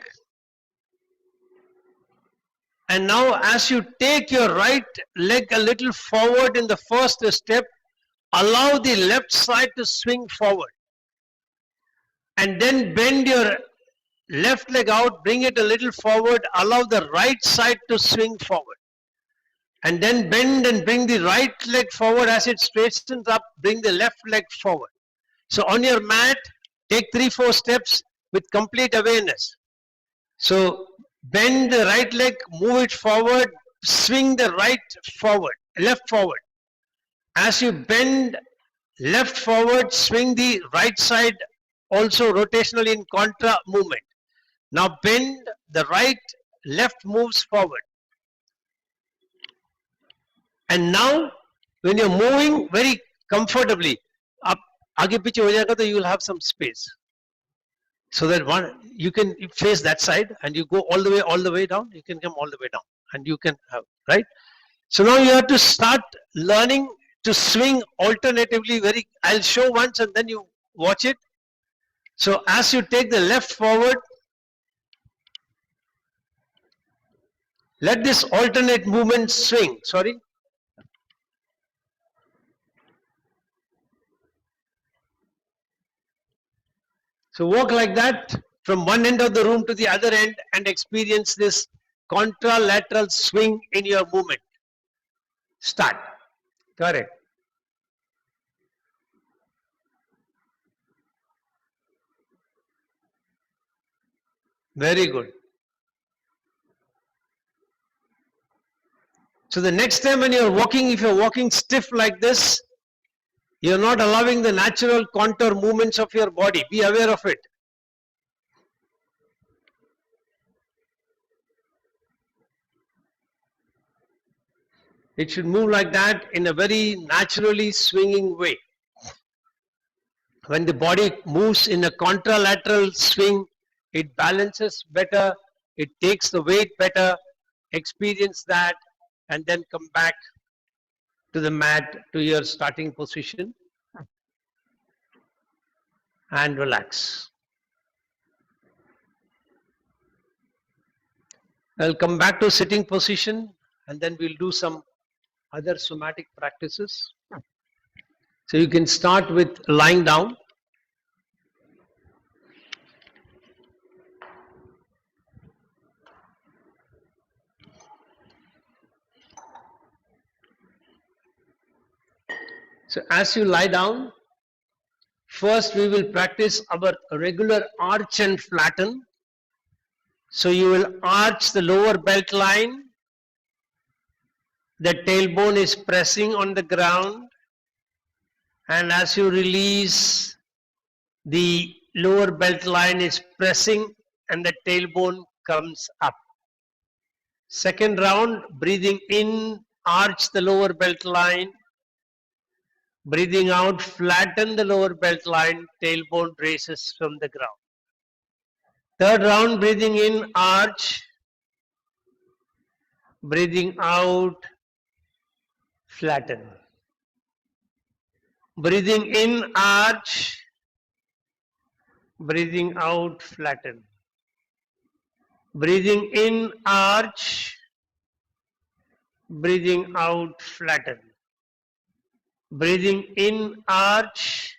and now as you take your right leg a little forward in the first step, allow the left side to swing forward, and then bend your left leg out, bring it a little forward, allow the right side to swing forward, and then bend and bring the right leg forward. As it straightens up, bring the left leg forward. So on your mat, take 3-4 steps with complete awareness. So bend the right leg, move it forward, swing the right forward, left forward. As you bend left forward, swing the right side also rotational in contra movement. Now bend the right, left moves forward. And now when you're moving very comfortably, up, आगे पीछे हो जाएगा तो you will have some space. So that one, you can face that side and you go all the way down, you can come all the way down and you can have, right? So now you have to start learning to swing alternatively I'll show once and then you watch it. So as you take the left forward, let this alternate movement swing, sorry. So walk like that from one end of the room to the other end and experience this contralateral swing in your movement. Start. Correct. Very good. So the next time when you're walking, if you're walking stiff like this, you're not allowing the natural contour movements of your body. Be aware of it. It should move like that in a very naturally swinging way. When the body moves in a contralateral swing, it balances better, it takes the weight better, experience that, and then come back to the mat, to your starting position, and relax. I'll come back to sitting position, and then we'll do some other somatic practices. So you can start with lying down. So as you lie down, first we will practice our regular arch and flatten. So you will arch the lower belt line, the tailbone is pressing on the ground, and as you release, the lower belt line is pressing and the tailbone comes up. Second round, breathing in, arch the lower belt line. Breathing out, flatten the lower belt line, tailbone raises from the ground. Third round, breathing in, arch. Breathing out, flatten. Breathing in, arch. Breathing out, flatten. Breathing in, arch. Breathing out, flatten. Breathing in, arch.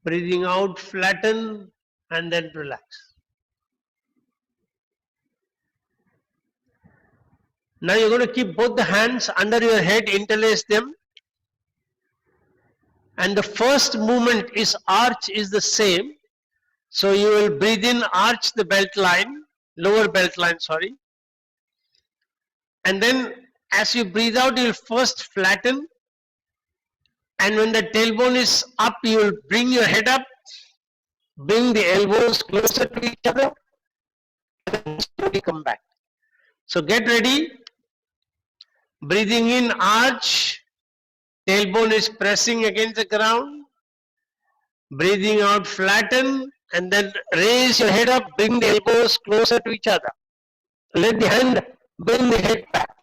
Breathing out, flatten, and then relax. Now you're going to keep both the hands under your head, interlace them. And the first movement is arch is the same. So you will breathe in, arch the belt line, lower belt line, sorry. And then as you breathe out, you will first flatten. And when the tailbone is up, you will bring your head up, bring the elbows closer to each other, and then slowly come back. So get ready. Breathing in, arch, tailbone is pressing against the ground. Breathing out, flatten, and then raise your head up, bring the elbows closer to each other. Let the hand bring the head back.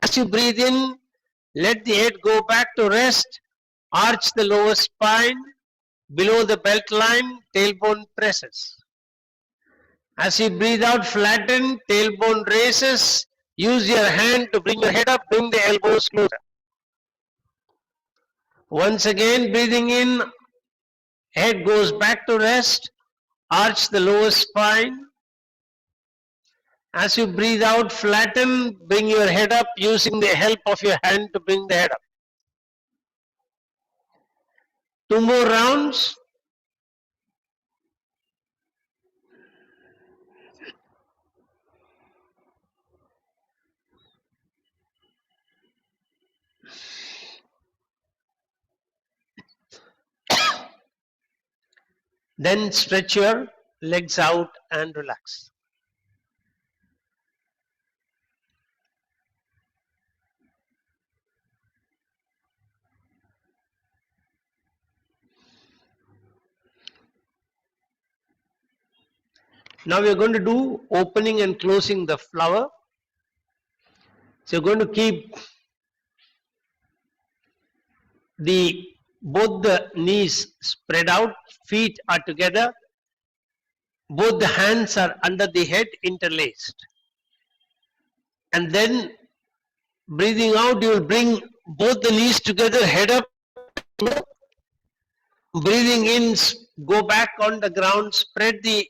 As you breathe in, let the head go back to rest. Arch the lower spine. Below the belt line, tailbone presses. As you breathe out, flatten, tailbone raises. Use your hand to bring your head up, bring the elbows closer. Once again, breathing in, head goes back to rest. Arch the lower spine. As you breathe out, flatten, bring your head up using the help of your hand to bring the head up. 2 more rounds. Then stretch your legs out and relax. Now we are going to do opening and closing the flower. So you're going to keep both the knees spread out, feet are together, both the hands are under the head interlaced. And then breathing out, you will bring both the knees together, head up. Breathing in, go back on the ground, spread the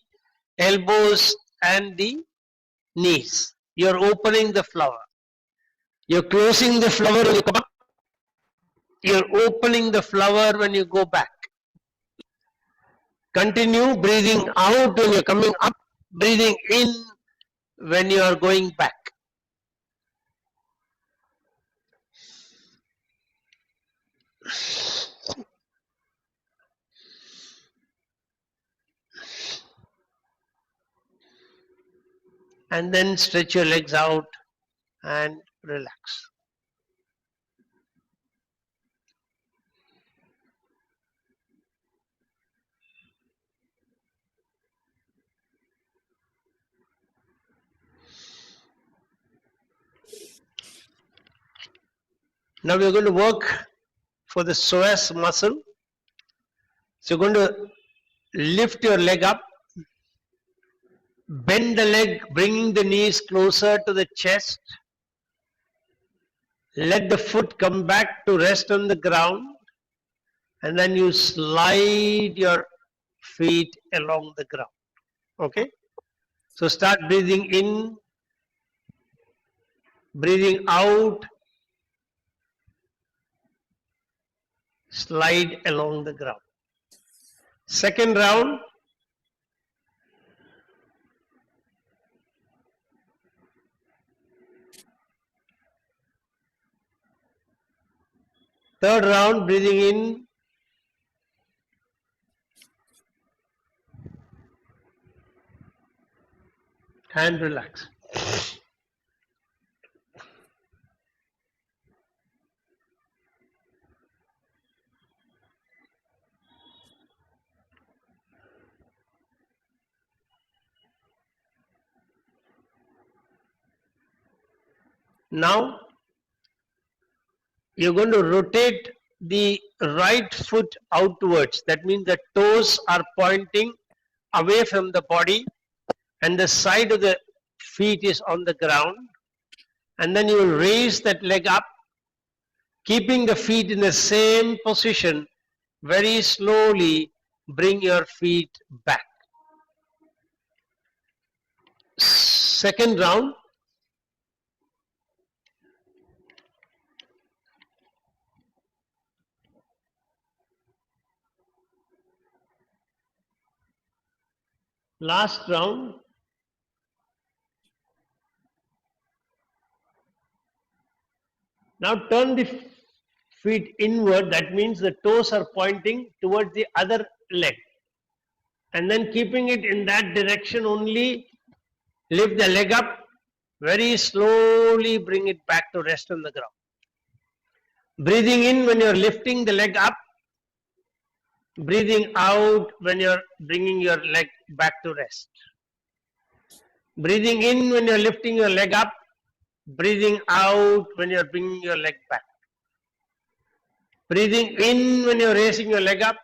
elbows and the knees. You're opening the flower. You're closing the flower when you come up. You're opening the flower when you go back. Continue breathing out when you're coming up, breathing in when you are going back. And then stretch your legs out and relax. Now we are going to work for the psoas muscle. So you're going to lift your leg up, bend the leg, bringing the knees closer to the chest. Let the foot come back to rest on the ground, and then you slide your feet along the ground. Okay? So start breathing in, breathing out, slide along the ground. Second round. Third round, breathing in, and relax. Now you're going to rotate the right foot outwards. That means the toes are pointing away from the body and the side of the feet is on the ground. And then you will raise that leg up, keeping the feet in the same position. Very slowly bring your feet back. Second round. Last round. Now turn the feet inward. That means the toes are pointing towards the other leg. And then keeping it in that direction only, lift the leg up. Very slowly bring it back to rest on the ground. Breathing in when you're lifting the leg up. Breathing out when you're bringing your leg back to rest. Breathing in when you're lifting your leg up. Breathing out when you're bringing your leg back. Breathing in when you're raising your leg up.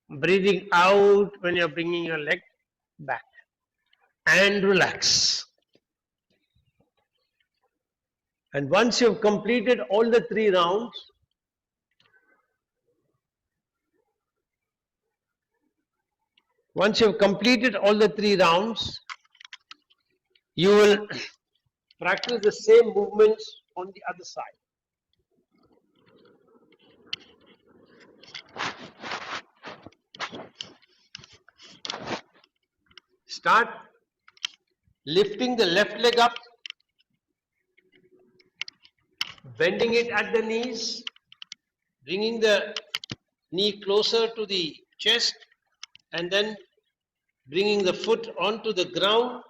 Breathing out when you're bringing your leg back. And relax. And once you've completed all the 3 rounds, you will practice the same movements on the other side. Start lifting the left leg up, bending it at the knees, bringing the knee closer to the chest, and then bringing the foot onto the ground.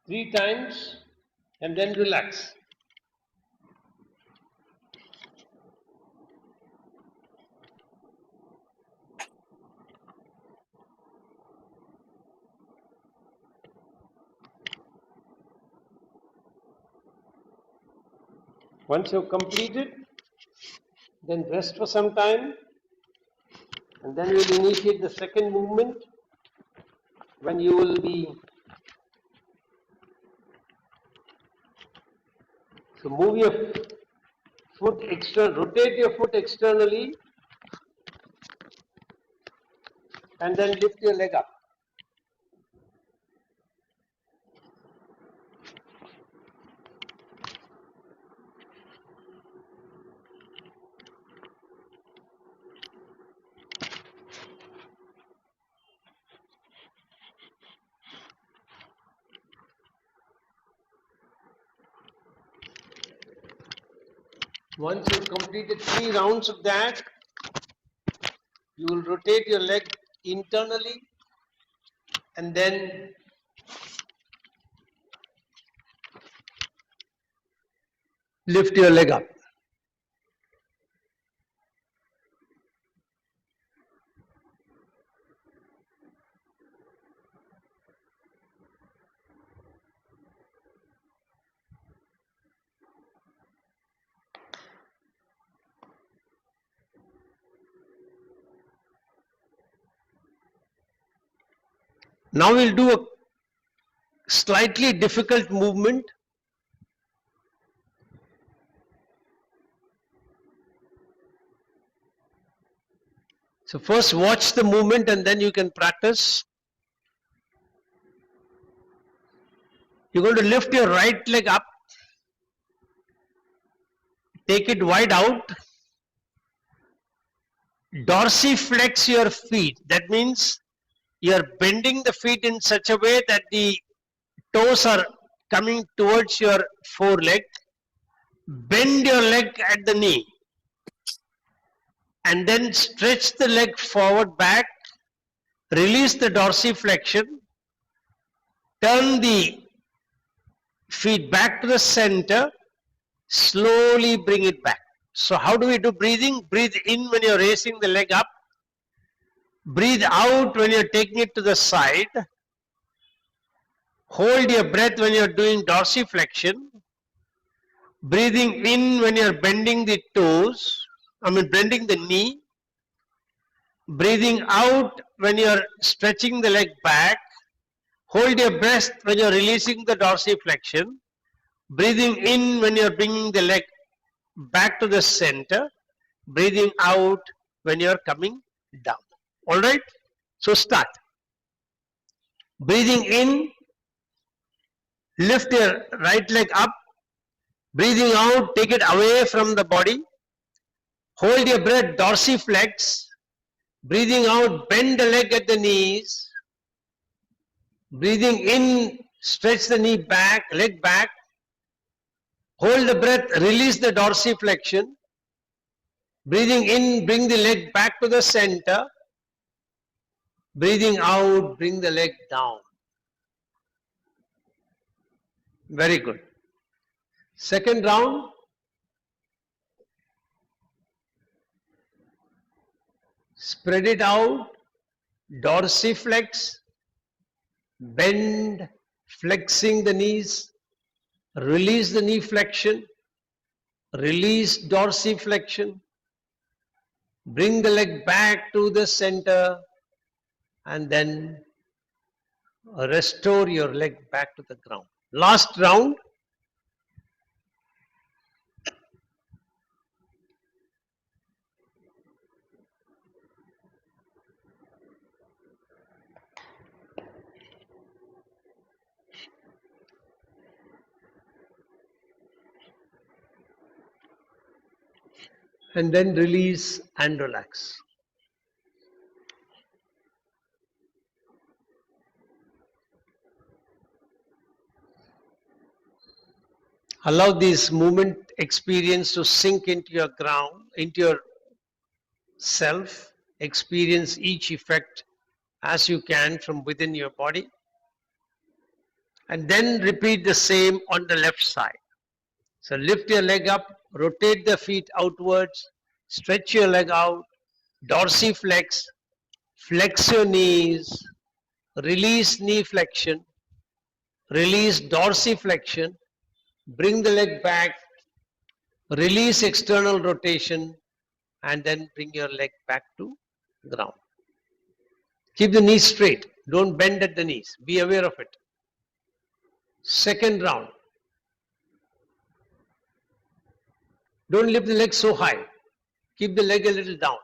Three times and then relax. Once you've completed, then rest for some time, and then we'll initiate the second movement when you will be. So move your foot rotate your foot externally, and then lift your leg up. Once you've completed 3 rounds of that, you will rotate your leg internally and then lift your leg up. Now we'll do a slightly difficult movement. So first watch the movement and then you can practice. You're going to lift your right leg up, take it wide out, dorsiflex your feet. That means you're bending the feet in such a way that the toes are coming towards your foreleg. Bend your leg at the knee and then stretch the leg forward back, release the dorsiflexion, turn the feet back to the center, slowly bring it back. So how do we do breathing? Breathe in when you're raising the leg up, breathe out when you're taking it to the side, hold your breath when you're doing dorsiflexion, breathing in when you're bending the toes, bending the knee, breathing out when you're stretching the leg back, hold your breath when you're releasing the dorsiflexion, breathing in when you're bringing the leg back to the center, breathing out when you're coming down. All right? So start. Breathing in, lift your right leg up, breathing out, take it away from the body, hold your breath, dorsiflex, breathing out, bend the leg at the knees, breathing in, stretch the knee back, leg back, hold the breath, release the dorsiflexion, breathing in, bring the leg back to the center, breathing out, bring the leg down. Very good. Second round. Spread it out, dorsiflex, bend, flexing the knees, release the knee flexion, release dorsiflexion, bring the leg back to the center, and then restore your leg back to the ground. Last round. And then release and relax. Allow this movement experience to sink into your ground, into your self. Experience each effect as you can from within your body. And then repeat the same on the left side. So lift your leg up, rotate the feet outwards, stretch your leg out, dorsiflex, flex your knees, release knee flexion, release dorsiflexion, bring the leg back, release external rotation, and then bring your leg back to ground. Keep the knees straight. Don't bend at the knees. Be aware of it. Second round. Don't lift the leg so high. Keep the leg a little down.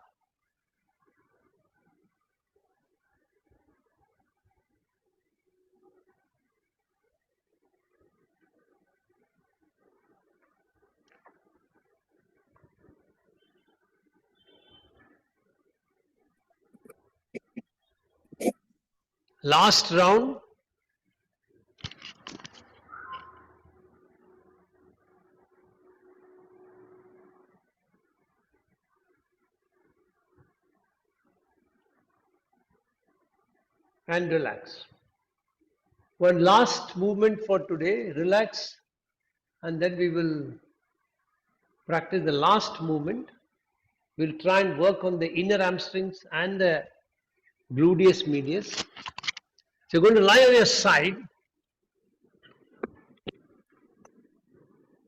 Last round. And relax. One last movement for today. Relax, and then we will practice the last movement. We'll try and work on the inner hamstrings and the gluteus medius. So you're going to lie on your side,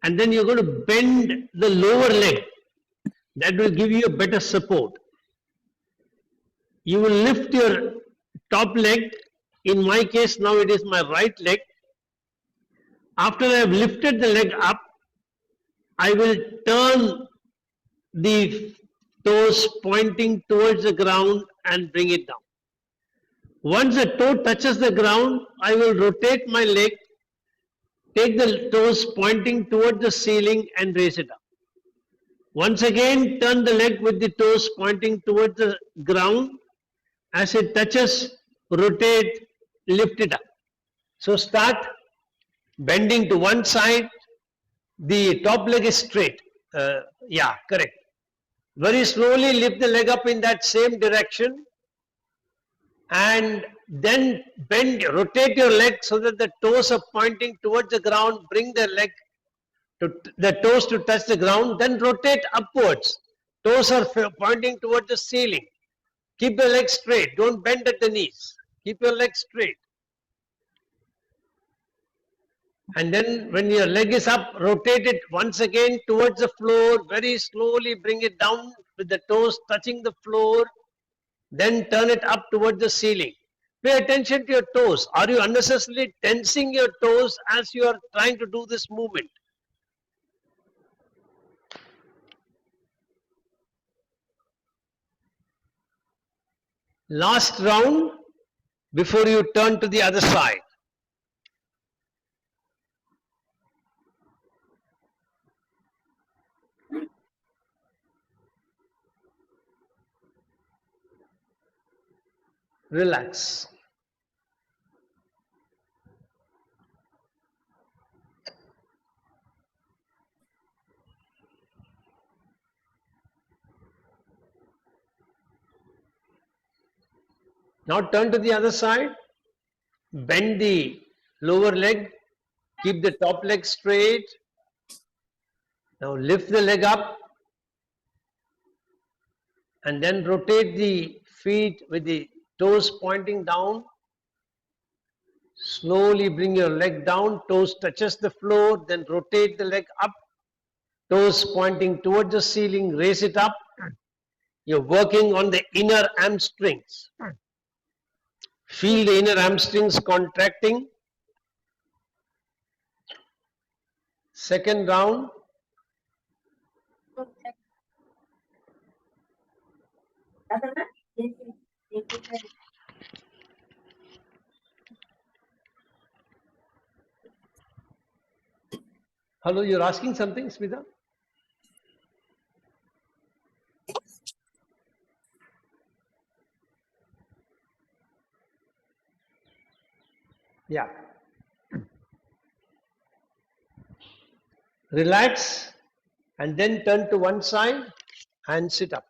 and then you're going to bend the lower leg. That will give you a better support. You will lift your top leg. In my case, now it is my right leg. After I have lifted the leg up, I will turn the toes pointing towards the ground and bring it down. Once the toe touches the ground, I will rotate my leg, take the toes pointing towards the ceiling and raise it up. Once again, turn the leg with the toes pointing towards the ground. As it touches, rotate, lift it up. So start bending to one side. The top leg is straight. Yeah, correct. Very slowly lift the leg up in that same direction, and then bend, rotate your leg so that the toes are pointing towards the ground. Bring the leg to the toes to touch the ground, then rotate upwards. Toes are pointing towards the ceiling. Keep the leg straight. Don't bend at the knees. Keep your leg straight. And then when your leg is up, rotate it once again towards the floor. Very slowly bring it down with the toes touching the floor. Then turn it up towards the ceiling. Pay attention to your toes. Are you unnecessarily tensing your toes as you are trying to do this movement? Last round before you turn to the other side. Relax. Now turn to the other side. Bend the lower leg. Keep the top leg straight. Now lift the leg up. And then rotate the feet with the toes pointing down. Slowly bring your leg down. Toes touches the floor. Then rotate the leg up. Toes pointing towards the ceiling. Raise it up. You're working on the inner hamstrings. Feel the inner hamstrings contracting. Second round. Hello, you're asking something, Smita? Yeah. Relax and then turn to one side and sit up.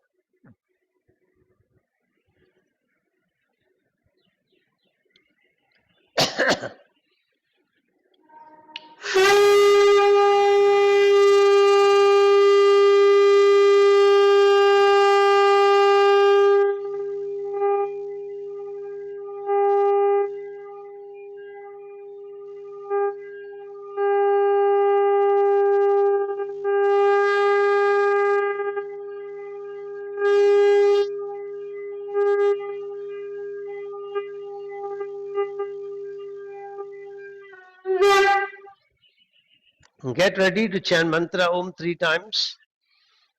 Get ready to chant mantra Om 3 times.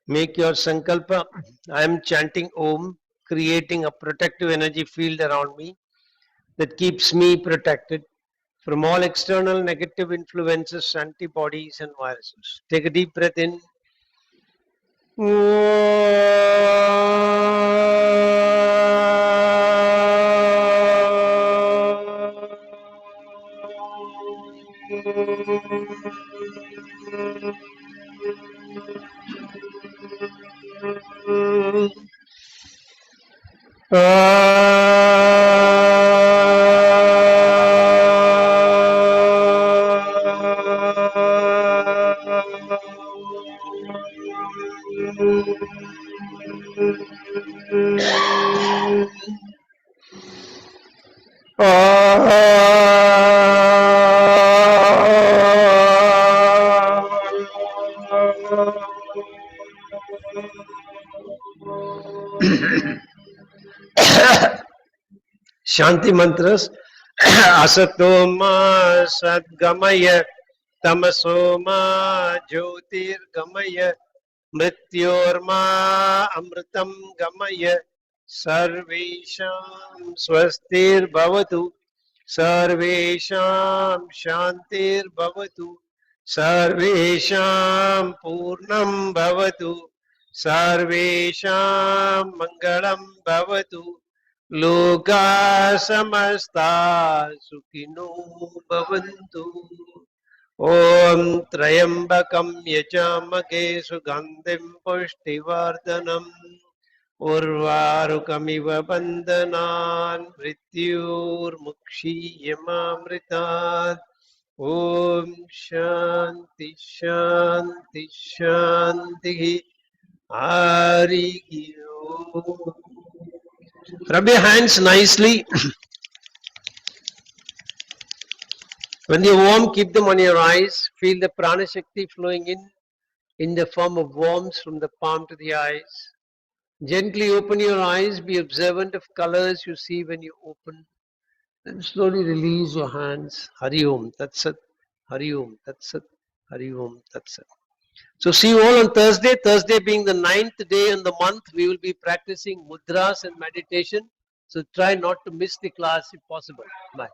Make your sankalpa. I am chanting Om, creating a protective energy field around me that keeps me protected from all external negative influences, antibodies, and viruses. Take a deep breath in. Shanti mantras. Asatoma sadgamaya tamasoma jyotirgamaya mrityorma amritam gamaya sarvesham swastir bhavatu sarvesham shantir bhavatu sarvesham purnam bhavatu sarvesham mangalam bhavatu Loka samasta sukhino bhavantu. Om Trayambakam yajamake sugandhim pushtivardhanam urvarukamiva bandhanan mrityur mukshiyamamritat. Om Shanti Shanti Shanti Hari Om. Rub your hands nicely. When you're warm, keep them on your eyes. Feel the prana shakti flowing in the form of warmth from the palm to the eyes. Gently open your eyes. Be observant of colors you see when you open. Then slowly release your hands. Hari Om, Tat Sat. Hari Om, Tat Sat. Hari Om, Tat Sat. So see you all on Thursday. Thursday being the 9th day in the month, we will be practicing mudras and meditation. So try not to miss the class if possible. Bye.